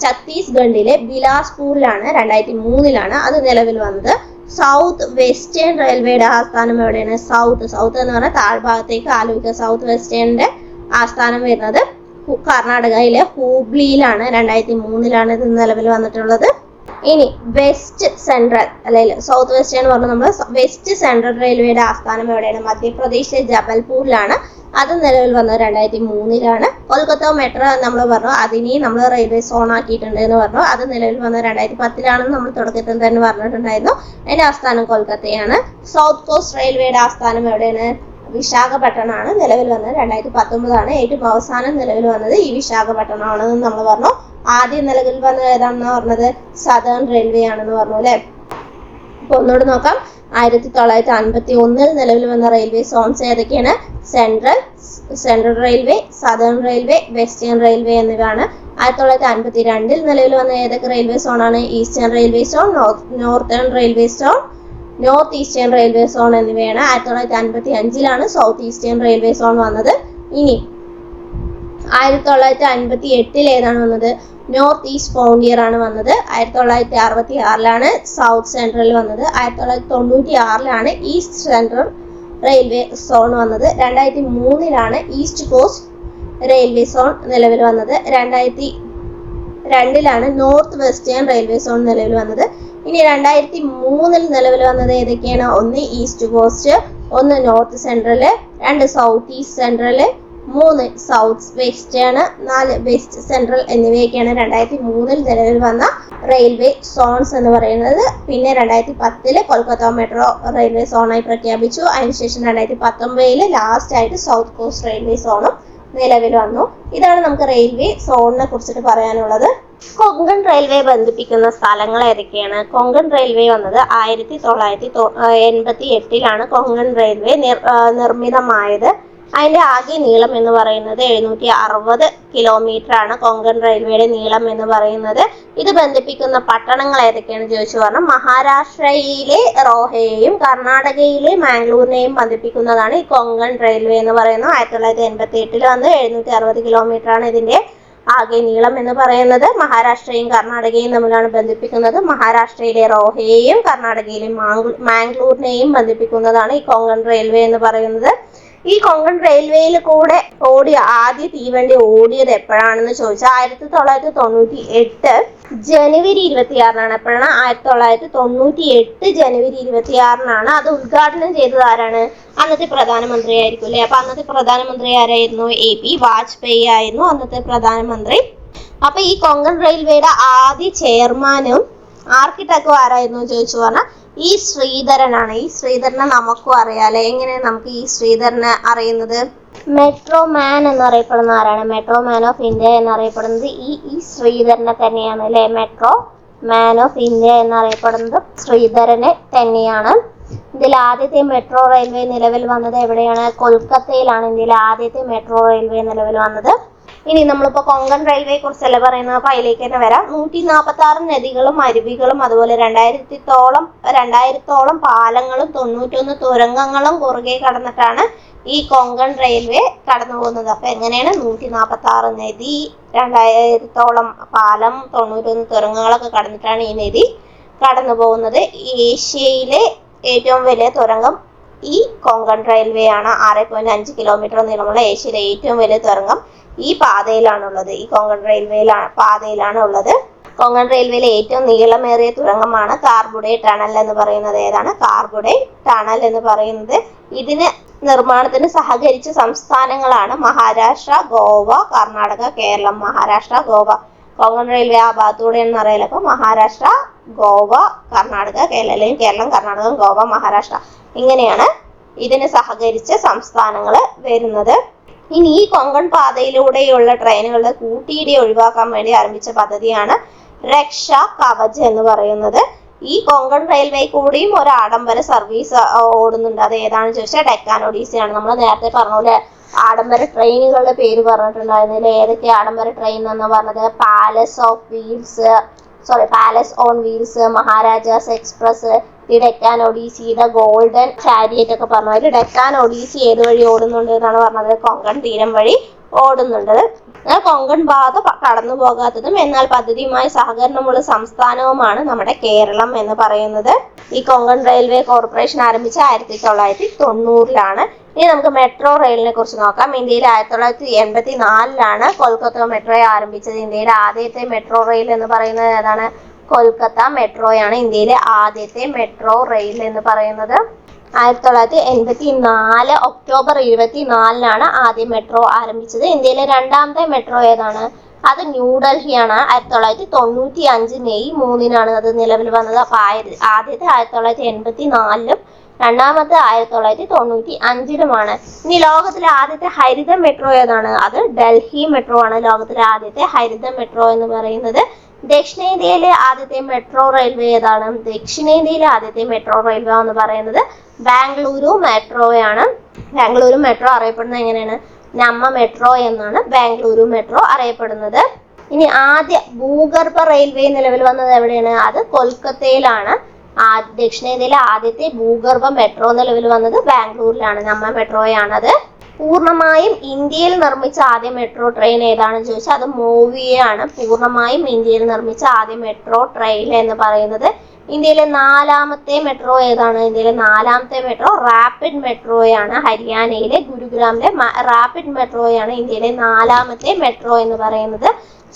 ഛത്തീസ്ഗഡിലെ ബിലാസ്പൂരിലാണ്. 2003 അത് നിലവിൽ വന്നത്. സൗത്ത് വെസ്റ്റേൺ റെയിൽവേയുടെ ആസ്ഥാനം എവിടെയാണ്? സൗത്ത് എന്ന് പറഞ്ഞാൽ താഴ്ഭാഗത്തേക്ക് ആലോചിക്കുക. സൗത്ത് വെസ്റ്റേണിന്റെ ആസ്ഥാനം വരുന്നത് കർണാടകയിലെ ഹൂബ്ലിയിലാണ്. 2003 ഇത് നിലവിൽ വന്നിട്ടുള്ളത്. ഇനി വെസ്റ്റ് സെൻട്രൽ അല്ലെങ്കിൽ സൗത്ത് വെസ്റ്റേൺ എന്ന് പറഞ്ഞാൽ നമ്മൾ വെസ്റ്റ് സെൻട്രൽ റെയിൽവേയുടെ ആസ്ഥാനം എവിടെയാണ്? മധ്യപ്രദേശിലെ ജബൽപൂരിലാണ്. അത് നിലവിൽ വന്നത് 2003 കൊൽക്കത്ത മെട്രോ നമ്മൾ പറഞ്ഞു, അതിനെയും നമ്മൾ റെയിൽവേ സോൺ ആക്കിയിട്ടുണ്ട് എന്ന് പറഞ്ഞു. അത് നിലവിൽ വന്നത് 2010 നമ്മൾ തുടക്കത്തിൽ തന്നെ പറഞ്ഞിട്ടുണ്ടായിരുന്നു. അതിന്റെ ആസ്ഥാനം കൊൽക്കത്തയാണ്. സൗത്ത് കോസ്റ്റ് റെയിൽവേയുടെ ആസ്ഥാനം എവിടെയാണ്? വിശാഖപട്ടണമാണ്. നിലവിൽ വന്നത് 2019 ഏറ്റവും അവസാനം നിലവിൽ വന്നത് ഈ വിശാഖപട്ടണമാണെന്ന് നമ്മൾ പറഞ്ഞു. ആദ്യം നിലവിൽ വന്നത് ഏതാണെന്ന് പറഞ്ഞത് സദേൺ റെയിൽവേ ആണെന്ന് പറഞ്ഞു അല്ലെ. അപ്പൊ ഒന്നുകൂടെ നോക്കാം. 1951 നിലവിൽ വന്ന റെയിൽവേ സോൺസ് ഏതൊക്കെയാണ്? Central railway, southern railway, western railway എന്നിവയാണ്. 1952 നിലവിൽ വന്ന ഏതൊക്കെ റെയിൽവേ സോണാണ്? Eastern railway zone, northern railway zone, north eastern railway zone എന്നിവയാണ്. 1955 സൗത്ത് ഈസ്റ്റേൺ റെയിൽവേ സോൺ വന്നത്. ഇനി 1958 ഏതാണ് വന്നത്? നോർത്ത് ഈസ്റ്റ് ഫ്രോണ്ടിയർ ആണ് വന്നത്. 1966 സൗത്ത് സെൻട്രൽ വന്നത്. 1996 ഈസ്റ്റ് സെൻട്രൽ റെയിൽവേ സോൺ വന്നത്. 2003 ഈസ്റ്റ് കോസ്റ്റ് റെയിൽവേ സോൺ നിലവിൽ വന്നത്. 2002 നോർത്ത് വെസ്റ്റേൺ റെയിൽവേ സോൺ നിലവിൽ വന്നത്. ഇനി 2003 നിലവിൽ വന്നത് ഏതൊക്കെയാണ്? 1 east cost, 1 north central, 2 south east central, 3 south western, 4 west central എന്നിവയൊക്കെയാണ് 2003 നിലവിൽ വന്ന റെയിൽവേ സോൺസ് എന്ന് പറയുന്നത്. പിന്നെ 2010 കൊൽക്കത്ത മെട്രോ റെയിൽവേ സോണായി പ്രഖ്യാപിച്ചു. അതിനുശേഷം 2019 ലാസ്റ്റ് ആയിട്ട് സൗത്ത് കോസ്റ്റ് റെയിൽവേ സോണും നിലവിൽ വന്നു. ഇതാണ് നമുക്ക് റെയിൽവേ സോണിനെ കുറിച്ചിട്ട് പറയാനുള്ളത്. കൊങ്കൺ റെയിൽവേ ബന്ധിപ്പിക്കുന്ന സ്ഥലങ്ങൾ ഏതൊക്കെയാണ്? കൊങ്കൺ റെയിൽവേ വന്നത് 1988 കൊങ്കൺ റെയിൽവേ നിർമ്മിതമായത്. അതിന്റെ ആകെ നീളം എന്ന് പറയുന്നത് 760 കിലോമീറ്റർ ആണ്. കൊങ്കൺ റെയിൽവേയുടെ നീളം എന്ന് പറയുന്നത്. ഇത് ബന്ധിപ്പിക്കുന്ന പട്ടണങ്ങൾ ഏതൊക്കെയാണ് ചോദിച്ചു പറഞ്ഞാൽ മഹാരാഷ്ട്രയിലെ റോഹയെയും കർണാടകയിലെ മാംഗ്ലൂരിനെയും ബന്ധിപ്പിക്കുന്നതാണ് ഈ കൊങ്കൺ റെയിൽവേ എന്ന് പറയുന്നത്. 1988 വന്ന് 760 കിലോമീറ്റർ ആണ് ഇതിന്റെ ആകെ നീളം എന്ന് പറയുന്നത്. മഹാരാഷ്ട്രയും കർണാടകയും തമ്മിലാണ് ബന്ധിപ്പിക്കുന്നത്. മഹാരാഷ്ട്രയിലെ റോഹയെയും കർണാടകയിലെ മാംഗ്ലൂരിനെയും ബന്ധിപ്പിക്കുന്നതാണ് ഈ കൊങ്കൺ റെയിൽവേ എന്ന് പറയുന്നത്. ഈ കൊങ്കൺ റെയിൽവേയിൽ കൂടെ ആദ്യ തീവണ്ടി ഓടിയത് എപ്പോഴാണെന്ന് ചോദിച്ചാൽ 1998 ജനുവരി 26 എപ്പോഴാണ്? 1998 ജനുവരി 26 അത് ഉദ്ഘാടനം ചെയ്തത് ആരാണ്? അന്നത്തെ പ്രധാനമന്ത്രി ആയിരിക്കും അല്ലെ. അപ്പൊ അന്നത്തെ പ്രധാനമന്ത്രി ആരായിരുന്നു? AP വാജ്പേയി ആയിരുന്നു അന്നത്തെ പ്രധാനമന്ത്രി. അപ്പൊ ഈ കൊങ്കൺ റെയിൽവേയുടെ ആദ്യ ചെയർമാനും ആർക്കിടെക്റ്റും ആരായിരുന്നു ചോദിച്ചു പറഞ്ഞാൽ ഈ ശ്രീധരനാണ്. ഈ ശ്രീധരനെ നമുക്കും അറിയാലേ. എങ്ങനെ നമുക്ക് ഈ ശ്രീധരനെ അറിയുന്നത്? മെട്രോ മാൻ എന്നറിയപ്പെടുന്ന ആരാണ്? മെട്രോ മാൻ ഓഫ് ഇന്ത്യ എന്നറിയപ്പെടുന്നത് ഈ ശ്രീധരനെ തന്നെയാണ് അല്ലെ. മെട്രോ മാൻ ഓഫ് ഇന്ത്യ എന്നറിയപ്പെടുന്നത് ശ്രീധരനെ തന്നെയാണ്. ഇന്ത്യയിലെ ആദ്യത്തെ മെട്രോ റെയിൽവേ നിലവിൽ വന്നത് എവിടെയാണ്? കൊൽക്കത്തയിലാണ് ഇന്ത്യയിലെ ആദ്യത്തെ മെട്രോ റെയിൽവേ നിലവിൽ വന്നത്. ഇനി നമ്മളിപ്പോ കൊങ്കൺ റെയിൽവേയെ കുറിച്ചല്ല പറയുന്നത്. അപ്പൊ അതിലേക്ക് തന്നെ വരാം. 146 നദികളും അരുവികളും അതുപോലെ 2000 പാലങ്ങളും 91 തുരങ്കങ്ങളും കുറുകെ കടന്നിട്ടാണ് ഈ കൊങ്കൺ റെയിൽവേ കടന്നു പോകുന്നത്. അപ്പൊ എങ്ങനെയാണ്? 146 നദി, 2000 പാലം, 91 തുരങ്കങ്ങളൊക്കെ കടന്നിട്ടാണ് ഈ നദി കടന്നു പോകുന്നത്. ഏഷ്യയിലെ ഏറ്റവും വലിയ തുരങ്കം ഈ കൊങ്കൺ റെയിൽവേ ആണ്. 6.5 കിലോമീറ്റർ നീളമുള്ള ഏഷ്യയിലെ ഏറ്റവും വലിയ തുരങ്കം ഈ പാതയിലാണുള്ളത്. ഈ കൊങ്കൺ പാതയിലാണ് ഉള്ളത്. കൊങ്കൺ റെയിൽവേയിലെ ഏറ്റവും നീളമേറിയ തുരങ്കമാണ് കാർബുഡേ ടണൽ എന്ന് പറയുന്നത്. ഏതാണ്? കാർബുഡേ ടണൽ എന്ന് പറയുന്നത്. ഇതിന് നിർമ്മാണത്തിന് സഹകരിച്ച സംസ്ഥാനങ്ങളാണ് മഹാരാഷ്ട്ര, ഗോവ, കർണാടക, കേരളം. മഹാരാഷ്ട്ര, ഗോവ. കൊങ്കൺ റെയിൽവേ ആ ഭാഗത്തൂടെ എന്ന് അറിയില്ല. അപ്പൊ മഹാരാഷ്ട്ര, ഗോവ, കർണാടക, അല്ലെങ്കിൽ കേരളം, കർണാടകം, ഗോവ, മഹാരാഷ്ട്ര, ഇങ്ങനെയാണ് ഇതിന് സഹകരിച്ച സംസ്ഥാനങ്ങൾ വരുന്നത്. ഇനി ഈ കൊങ്കൺ പാതയിലൂടെയുള്ള ട്രെയിനുകളുടെ കൂട്ടിയിടി ഒഴിവാക്കാൻ വേണ്ടി ആരംഭിച്ച പദ്ധതിയാണ് രക്ഷ കവച് എന്ന് പറയുന്നത്. ഈ കൊങ്കൺ റെയിൽവേ കൂടിയും ഒരു ആഡംബര സർവീസ് ഓടുന്നുണ്ട്. അത് ഏതാണെന്ന് ചോദിച്ചാൽ ഡെക്കാൻ ഒഡീസിയാണ്. നമ്മൾ നേരത്തെ പറഞ്ഞ ആഡംബര ട്രെയിനുകളുടെ പേര് പറഞ്ഞിട്ടുണ്ടായിരുന്നില്ല. ഏതൊക്കെ ആഡംബര ട്രെയിൻ എന്ന് പറഞ്ഞത്? Palace of Wheels, Palace on Wheels, Maharajas Express, the Deccan Odyssey, the Golden Chariot ഒക്കെ പറഞ്ഞു. അതിൽ ഡെക്കാൻ ഒഡീസി ഏത് വഴി ഓടുന്നുണ്ട് എന്നാണ് പറഞ്ഞത്? കൊങ്കൺ തീരം വഴി ഓടുന്നുണ്ട്. എന്നാൽ കൊങ്കൺ പാത കടന്നു പോകാത്തതും എന്നാൽ പദ്ധതിയുമായി സഹകരണമുള്ള സംസ്ഥാനവുമാണ് നമ്മുടെ കേരളം എന്ന് പറയുന്നത്. ഈ കൊങ്കൺ റെയിൽവേ കോർപ്പറേഷൻ ആരംഭിച്ച 1990-ലാണ്. ഇനി നമുക്ക് മെട്രോ റെയിലിനെ കുറിച്ച് നോക്കാം. ഇന്ത്യയിൽ 1984-ലാണ് കൊൽക്കത്ത മെട്രോ ആരംഭിച്ചത്. ഇന്ത്യയിലെ ആദ്യത്തെ മെട്രോ റെയിൽ എന്ന് പറയുന്നത് ഏതാണ്? കൊൽക്കത്ത മെട്രോയാണ് ഇന്ത്യയിലെ ആദ്യത്തെ മെട്രോ റെയിൽ എന്ന് പറയുന്നത്. 1984 ഒക്ടോബർ 24-ലാണ് ആദ്യം മെട്രോ ആരംഭിച്ചത്. ഇന്ത്യയിലെ രണ്ടാമത്തെ മെട്രോ ഏതാണ്? അത് ന്യൂഡൽഹിയാണ്. 1995 മെയ് 3-നാണ് അത് നിലവിൽ വന്നത്. അപ്പൊ ആദ്യത്തെ 1984-ലും രണ്ടാമത്തെ 1995-ലുമാണ്. ഇനി ലോകത്തിലെ ആദ്യത്തെ ഹരിത മെട്രോ ഏതാണ്? അത് ഡൽഹി മെട്രോ ആണ് ലോകത്തിലെ ആദ്യത്തെ ഹരിത മെട്രോ എന്ന് പറയുന്നത്. ദക്ഷിണേന്ത്യയിലെ ആദ്യത്തെ മെട്രോ റെയിൽവേ ഏതാണ്? ദക്ഷിണേന്ത്യയിലെ ആദ്യത്തെ മെട്രോ റെയിൽവേ എന്ന് പറയുന്നത് ബാംഗ്ലൂരു മെട്രോയാണ്. ബാംഗ്ലൂരു മെട്രോ അറിയപ്പെടുന്നത് എങ്ങനെയാണ്? നമ്മ മെട്രോ എന്നാണ് ബാംഗ്ലൂരു മെട്രോ അറിയപ്പെടുന്നത്. ഇനി ആദ്യ ഭൂഗർഭ റെയിൽവേ നിലവിൽ വന്നത് എവിടെയാണ്? അത് കൊൽക്കത്തയിലാണ്. ദക്ഷിണേന്ത്യയിലെ ആദ്യത്തെ ഭൂഗർഭ മെട്രോ നിലവിൽ വന്നത് ബാംഗ്ലൂരിലാണ്. നമ്മ മെട്രോയാണത്. പൂർണ്ണമായും ഇന്ത്യയിൽ നിർമ്മിച്ച ആദ്യ മെട്രോ ട്രെയിൻ ഏതാണെന്ന് ചോദിച്ചാൽ അത് മോവിയ ആണ്. പൂർണ്ണമായും ഇന്ത്യയിൽ നിർമ്മിച്ച ആദ്യ മെട്രോ ട്രെയിൻ എന്ന് പറയുന്നത്. ഇന്ത്യയിലെ നാലാമത്തെ മെട്രോ ഏതാണ്? ഇന്ത്യയിലെ നാലാമത്തെ മെട്രോ റാപ്പിഡ് മെട്രോയാണ്. ഹരിയാനയിലെ ഗുരുഗ്രാമിലെ റാപ്പിഡ് മെട്രോയാണ് ഇന്ത്യയിലെ നാലാമത്തെ മെട്രോ എന്ന് പറയുന്നത്.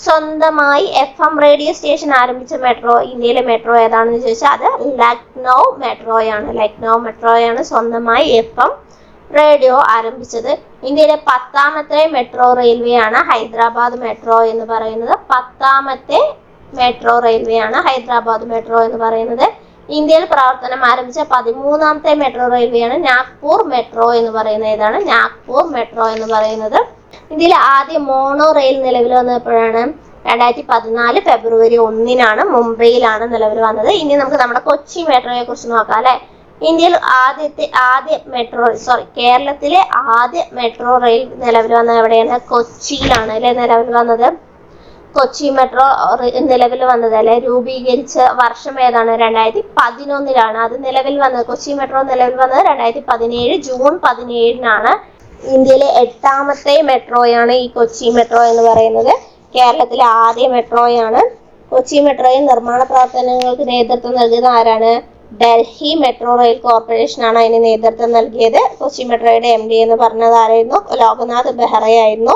സ്വന്തമായി FM റേഡിയോ സ്റ്റേഷൻ ആരംഭിച്ച മെട്രോ, ഇന്ത്യയിലെ മെട്രോ ഏതാണെന്ന് ചോദിച്ചാൽ അത് ലക്നൗ മെട്രോയാണ്. ലക്നൗ മെട്രോയാണ് സ്വന്തമായി FM റേഡിയോ ആരംഭിച്ചത്. ഇന്ത്യയിലെ 10ാമത്തെ മെട്രോ റെയിൽവേ ആണ് ഹൈദരാബാദ് മെട്രോ എന്ന് പറയുന്നത്. 10ാമത്തെ മെട്രോ റെയിൽവേ ആണ് ഹൈദരാബാദ് മെട്രോ എന്ന് പറയുന്നത്. ഇന്ത്യയിൽ പ്രവർത്തനം ആരംഭിച്ച 13ാമത്തെ മെട്രോ റെയിൽവേ ആണ് നാഗ്പൂർ മെട്രോ എന്ന് പറയുന്നത്. ഏതാണ്? നാഗ്പൂർ മെട്രോ എന്ന് പറയുന്നത്. ഇന്ത്യയിലെ ആദ്യ മോണോ റെയിൽ നിലവിൽ വന്നപ്പോഴാണ് 2014 ഫെബ്രുവരി 1-നാണ് മുംബൈയിലാണ് നിലവിൽ വന്നത്. ഇനി നമുക്ക് നമ്മുടെ കൊച്ചി മെട്രോയെ കുറിച്ച് നോക്കാം അല്ലെ. ഇന്ത്യയിൽ കേരളത്തിലെ ആദ്യ മെട്രോ റെയിൽ നിലവിൽ വന്നത് എവിടെയാണ്? കൊച്ചിയിലാണ് അല്ലെ നിലവിൽ വന്നത്. കൊച്ചി മെട്രോ നിലവിൽ വന്നത് അല്ലെ രൂപീകരിച്ച വർഷം ഏതാണ്? 2011-ലാണ് അത് നിലവിൽ വന്നത്. കൊച്ചി മെട്രോ നിലവിൽ വന്നത് 2017 ജൂൺ 17-നാണ്. ഇന്ത്യയിലെ 8ാമത്തെ മെട്രോയാണ് ഈ കൊച്ചി മെട്രോ എന്ന് പറയുന്നത്. കേരളത്തിലെ ആദ്യ മെട്രോയാണ്. കൊച്ചി മെട്രോയിൽ നിർമ്മാണ പ്രവർത്തനങ്ങൾക്ക് നേതൃത്വം നൽകിയത് ആരാണ്? ഡൽഹി മെട്രോ റെയിൽ കോർപ്പറേഷൻ ആണ് അതിന് നേതൃത്വം നൽകിയത്. കൊച്ചി മെട്രോയുടെ MD എന്ന് പറഞ്ഞത് ആരായിരുന്നു? ലോക്നാഥ് ബെഹ്റയായിരുന്നു.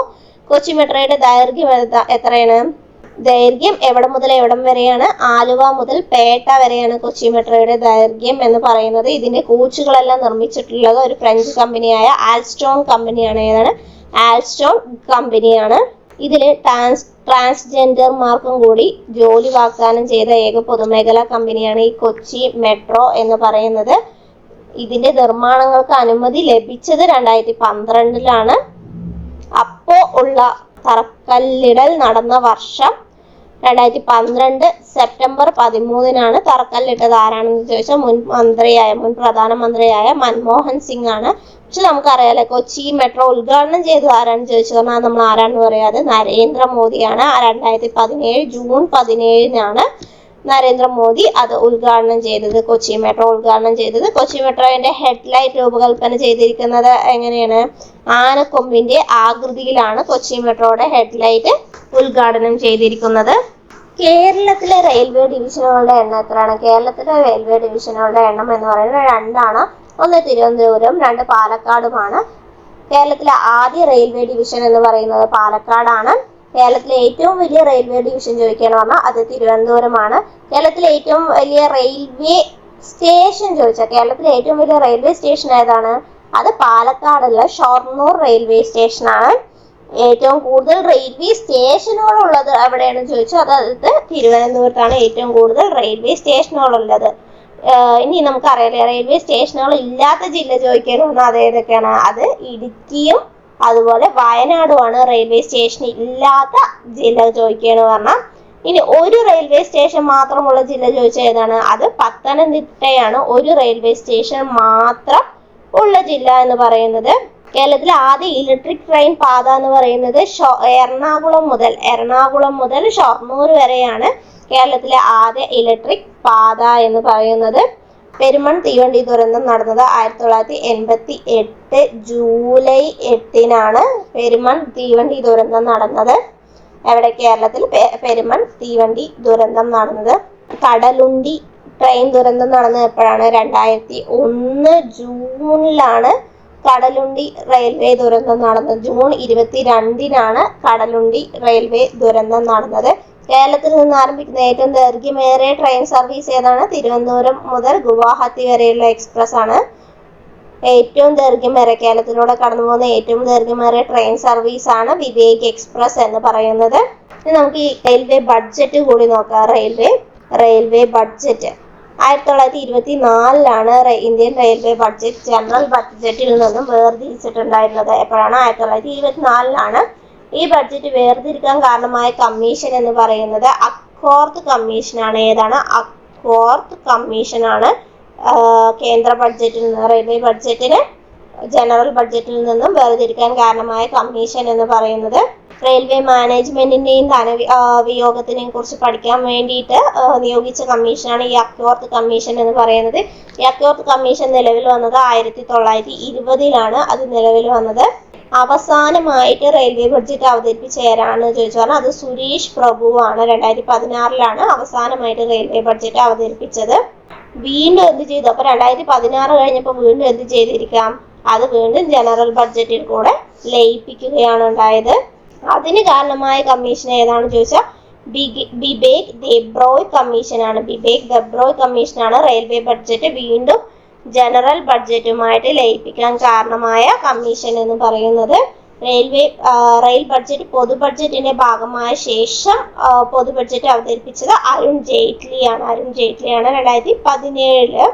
കൊച്ചി മെട്രോയുടെ ദൈർഘ്യം എത്രയാണ്? ദൈർഘ്യം എവിടെ മുതൽ എവിടം വരെയാണ്? ആലുവ മുതൽ പേട്ട വരെയാണ് കൊച്ചി മെട്രോയുടെ ദൈർഘ്യം എന്ന് പറയുന്നത്. ഇതിന്റെ കോച്ചുകളെല്ലാം നിർമ്മിച്ചിട്ടുള്ളത് ഒരു ഫ്രഞ്ച് കമ്പനിയായ ആൽസ്റ്റോൺ കമ്പനിയാണ്. ഏതാണ്? ആൽസ്റ്റോൺ കമ്പനിയാണ്. ഇതിൽ ട്രാൻസ്ജെൻഡർമാർക്കും കൂടി ജോലി വാഗ്ദാനം ചെയ്ത ഏക പൊതുമേഖലാ കമ്പനിയാണ് ഈ കൊച്ചി മെട്രോ എന്ന് പറയുന്നത്. ഇതിന്റെ നിർമ്മാണങ്ങൾക്ക് അനുമതി ലഭിച്ചത് 2012-ലാണ്. അപ്പോ ഉള്ള തറക്കല്ലിടൽ നടന്ന വർഷം 2012 സെപ്റ്റംബർ 13-നാണ്. തറക്കല്ലിട്ടത് ആരാണെന്ന് ചോദിച്ചാൽ മുൻ പ്രധാനമന്ത്രിയായ മൻമോഹൻ സിംഗ് ആണ്. പക്ഷെ നമുക്കറിയാലോ കൊച്ചി മെട്രോ ഉദ്ഘാടനം ചെയ്തത് ആരാണെന്ന് ചോദിച്ചു പറഞ്ഞാൽ നമ്മൾ ആരാണെന്ന് പറയാതെ നരേന്ദ്രമോദിയാണ്. 2017 ജൂൺ 17-നാണ് നരേന്ദ്രമോദി അത് ഉദ്ഘാടനം ചെയ്തത്. കൊച്ചി മെട്രോ ഉദ്ഘാടനം ചെയ്തത്. കൊച്ചി മെട്രോയുടെ ഹെഡ്ലൈറ്റ് രൂപകൽപ്പന ചെയ്തിരിക്കുന്നത് എങ്ങനെയാണ്? ആനക്കൊമ്പിന്റെ ആകൃതിയിലാണ് കൊച്ചി മെട്രോയുടെ ഹെഡ്ലൈറ്റ് ഉദ്ഘാടനം ചെയ്തിരിക്കുന്നത്. കേരളത്തിലെ റെയിൽവേ ഡിവിഷനുകളുടെ എണ്ണം എത്രയാണ്? കേരളത്തിലെ റെയിൽവേ ഡിവിഷനുകളുടെ എണ്ണം എന്ന് പറയുന്നത് 2ആണ്. ഒന്ന് തിരുവനന്തപുരം, 2 പാലക്കാടുമാണ്. കേരളത്തിലെ ആദ്യ റെയിൽവേ ഡിവിഷൻ എന്ന് പറയുന്നത് പാലക്കാടാണ്. കേരളത്തിലെ ഏറ്റവും വലിയ റെയിൽവേ ഡിവിഷൻ ചോദിക്കുകയാണ് പറഞ്ഞാൽ അത് തിരുവനന്തപുരമാണ്. കേരളത്തിലെ ഏറ്റവും വലിയ റെയിൽവേ സ്റ്റേഷൻ ചോദിച്ചാൽ കേരളത്തിലെ ഏറ്റവും വലിയ റെയിൽവേ സ്റ്റേഷൻ ഏതാണ്? അത് പാലക്കാടുള്ള ഷൊർണൂർ റെയിൽവേ സ്റ്റേഷനാണ്. ഏറ്റവും കൂടുതൽ റെയിൽവേ സ്റ്റേഷനുകൾ ഉള്ളത് എവിടെയാണെന്ന് ചോദിച്ചാൽ അതായത് തിരുവനന്തപുരത്താണ് ഏറ്റവും കൂടുതൽ റെയിൽവേ സ്റ്റേഷനുകളുള്ളത്. ഇനി നമുക്കറിയാലേ റെയിൽവേ സ്റ്റേഷനുകൾ ഇല്ലാത്ത ജില്ല ചോദിക്കുകയാണ് അത് ഏതൊക്കെയാണ്? അത് ഇടുക്കിയും അതുപോലെ വയനാടുമാണ് റെയിൽവേ സ്റ്റേഷൻ ഇല്ലാത്ത ജില്ല ചോദിക്കുകയാണ് പറഞ്ഞാൽ. ഇനി ഒരു റെയിൽവേ സ്റ്റേഷൻ മാത്രമുള്ള ജില്ല ചോദിച്ചാൽ ഏതാണ്? അത് പത്തനംതിട്ടയാണ് ഒരു റെയിൽവേ സ്റ്റേഷൻ മാത്രം ഉള്ള ജില്ല എന്ന് പറയുന്നത്. കേരളത്തിലെ ആദ്യ ഇലക്ട്രിക് ട്രെയിൻ പാത എന്ന് പറയുന്നത് എറണാകുളം മുതൽ ഷൊർണൂർ വരെയാണ് കേരളത്തിലെ ആദ്യ ഇലക്ട്രിക് പാത എന്ന് പറയുന്നത്. പെരുമൺ തീവണ്ടി ദുരന്തം നടന്നത് 1988 ജൂലൈ 8-നാണ് പെരുമൺ തീവണ്ടി ദുരന്തം നടന്നത്. എവിടെ? കേരളത്തിൽ പെരുമൺ തീവണ്ടി ദുരന്തം നടന്നത്. കടലുണ്ടി ട്രെയിൻ ദുരന്തം നടന്നത് എപ്പോഴാണ്? 2001 ജൂണിലാണ് കടലുണ്ടി റെയിൽവേ ദുരന്തം നടന്നത്. ജൂൺ 22-നാണ് കടലുണ്ടി റെയിൽവേ ദുരന്തം നടന്നത്. കേരളത്തിൽ നിന്ന് ആരംഭിക്കുന്ന ഏറ്റവും ദൈർഘ്യമേറിയ ട്രെയിൻ സർവീസ് ഏതാണ്? തിരുവനന്തപുരം മുതൽ ഗുവാഹത്തി വരെയുള്ള എക്സ്പ്രസ് ആണ് ഏറ്റവും ദൈർഘ്യമേറിയ, കേരളത്തിലൂടെ കടന്നു പോകുന്ന ഏറ്റവും ദൈർഘ്യമേറിയ ട്രെയിൻ സർവീസ് ആണ് വിവേക് എക്സ്പ്രസ് എന്ന് പറയുന്നത്. ഇനി നമുക്ക് ഈ റെയിൽവേ ബഡ്ജറ്റ് കൂടി നോക്കാം. റെയിൽവേ ബഡ്ജറ്റ് 1924-ലാണ് ഇന്ത്യൻ റെയിൽവേ ബഡ്ജറ്റ് ജനറൽ ബഡ്ജറ്റിൽ നിന്നും വേർതിരിച്ചിട്ടുണ്ടായിരുന്നത്. എപ്പോഴാണ്? 1924-ലാണ്. ഈ ബഡ്ജറ്റ് വേർതിരിക്കാൻ കാരണമായ കമ്മീഷൻ എന്ന് പറയുന്നത് അക്വർത്ത് കമ്മീഷനാണ്. ഏതാണ്? അക്വർത്ത് കമ്മീഷനാണ് കേന്ദ്ര ബഡ്ജറ്റിൽ നിന്ന് റെയിൽവേ ബഡ്ജറ്റിന് ജനറൽ ബഡ്ജറ്റിൽ നിന്നും വേർതിരിക്കാൻ കാരണമായ കമ്മീഷൻ എന്ന് പറയുന്നത്. റെയിൽവേ മാനേജ്മെന്റിന്റെയും ധനവിയോഗത്തിനെയും കുറിച്ച് പഠിക്കാൻ വേണ്ടിയിട്ട് നിയോഗിച്ച കമ്മീഷനാണ് ഈ അക്വർത്ത് കമ്മീഷൻ എന്ന് പറയുന്നത്. ഈ അക്വർത്ത് കമ്മീഷൻ നിലവിൽ വന്നത് 1920-ലാണ് അത് നിലവിൽ വന്നത്. അവസാനമായിട്ട് റെയിൽവേ ബഡ്ജറ്റ് അവതരിപ്പിച്ച ആരാണെന്ന് ചോദിച്ചു പറഞ്ഞാൽ അത് സുരേഷ് പ്രഭുവാണ്. 2016-ലാണ് അവസാനമായിട്ട് റെയിൽവേ ബഡ്ജറ്റ് അവതരിപ്പിച്ചത്. വീണ്ടും എന്ത് ചെയ്തു? അപ്പൊ 2016 കഴിഞ്ഞപ്പോൾ വീണ്ടും എന്ത് ചെയ്തിരിക്കാം? അത് വീണ്ടും ജനറൽ ബഡ്ജറ്റിൽ കൂടെ ലയിപ്പിക്കുകയാണ് ഉണ്ടായത്. അതിന് കാരണമായ കമ്മീഷൻ ഏതാണെന്ന് ചോദിച്ചാൽ ബിബേക് ദെബ്രോയ് കമ്മീഷനാണ്. ബിബേക് ദെബ്രോയ് കമ്മീഷനാണ് റെയിൽവേ ബഡ്ജറ്റ് വീണ്ടും ജനറൽ ബഡ്ജറ്റുമായിട്ട് ലയിപ്പിക്കാൻ കാരണമായ കമ്മീഷൻ എന്ന് പറയുന്നത്. റെയിൽ ബഡ്ജറ്റ് പൊതു ബഡ്ജറ്റിന്റെ ഭാഗമായ ശേഷം പൊതു ബഡ്ജറ്റ് അവതരിപ്പിച്ചത് അരുൺ ജെയ്റ്റ്ലിയാണ്. 2017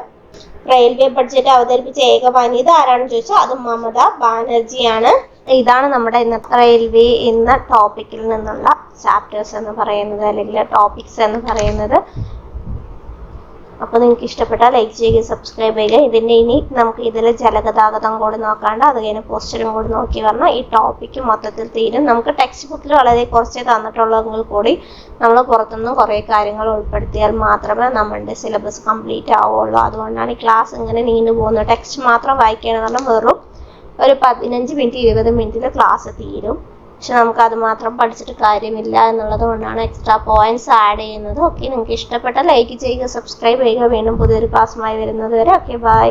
റെയിൽവേ ബഡ്ജറ്റ് അവതരിപ്പിച്ച ഏക വനിത ആരാണെന്ന് ചോദിച്ചാൽ അത് മമതാ ബാനർജിയാണ്. ഇതാണ് നമ്മുടെ ഇന്നത്തെ റെയിൽവേ എന്ന ടോപ്പിക്കിൽ നിന്നുള്ള ചാപ്റ്റേഴ്സ് എന്ന് പറയുന്നത്, അല്ലെങ്കിൽ ടോപ്പിക്സ് എന്ന് പറയുന്നത്. അപ്പോൾ നിങ്ങൾക്ക് ഇഷ്ടപ്പെട്ടാൽ ലൈക്ക് ചെയ്യുക, സബ്സ്ക്രൈബ് ചെയ്യുക. ഇതിൻ്റെ ഇനി നമുക്ക് ഇതിൽ ജലഗതാഗതം കൂടി നോക്കാണ്ട് അത് കഴിഞ്ഞ് പോസ്റ്ററും കൂടി നോക്കി പറഞ്ഞാൽ ഈ ടോപ്പിക്ക് മൊത്തത്തിൽ തീരും. നമുക്ക് ടെക്സ്റ്റ് ബുക്കിൽ വളരെ കുറച്ചേ തന്നിട്ടുള്ളതെങ്കിൽ കൂടി നമ്മൾ പുറത്തുനിന്ന് കുറേ കാര്യങ്ങൾ ഉൾപ്പെടുത്തിയാൽ മാത്രമേ നമ്മളുടെ സിലബസ് കംപ്ലീറ്റ് ആവുള്ളൂ. അതുകൊണ്ടാണ് ഈ ക്ലാസ് ഇങ്ങനെ നീണ്ടു പോകുന്നത്. ടെക്സ്റ്റ് മാത്രം വായിക്കുകയാണെന്ന് പറഞ്ഞാൽ വെറും ഒരു 15 മിനിറ്റ് 20 മിനിറ്റിൽ ക്ലാസ് തീരും. പക്ഷെ നമുക്ക് അത് മാത്രം പഠിച്ചിട്ട് കാര്യമില്ല എന്നുള്ളത് കൊണ്ടാണ് എക്സ്ട്രാ പോയിന്റ്സ് ആഡ് ചെയ്യുന്നത്. ഓക്കെ, നിങ്ങൾക്ക് ഇഷ്ടപ്പെട്ട ലൈക്ക് ചെയ്യുക, സബ്സ്ക്രൈബ് ചെയ്യുക. വീണ്ടും പുതിയൊരു ക്ലാസ്സുമായി വരുന്നത് വരെ ഓക്കെ, ബൈ.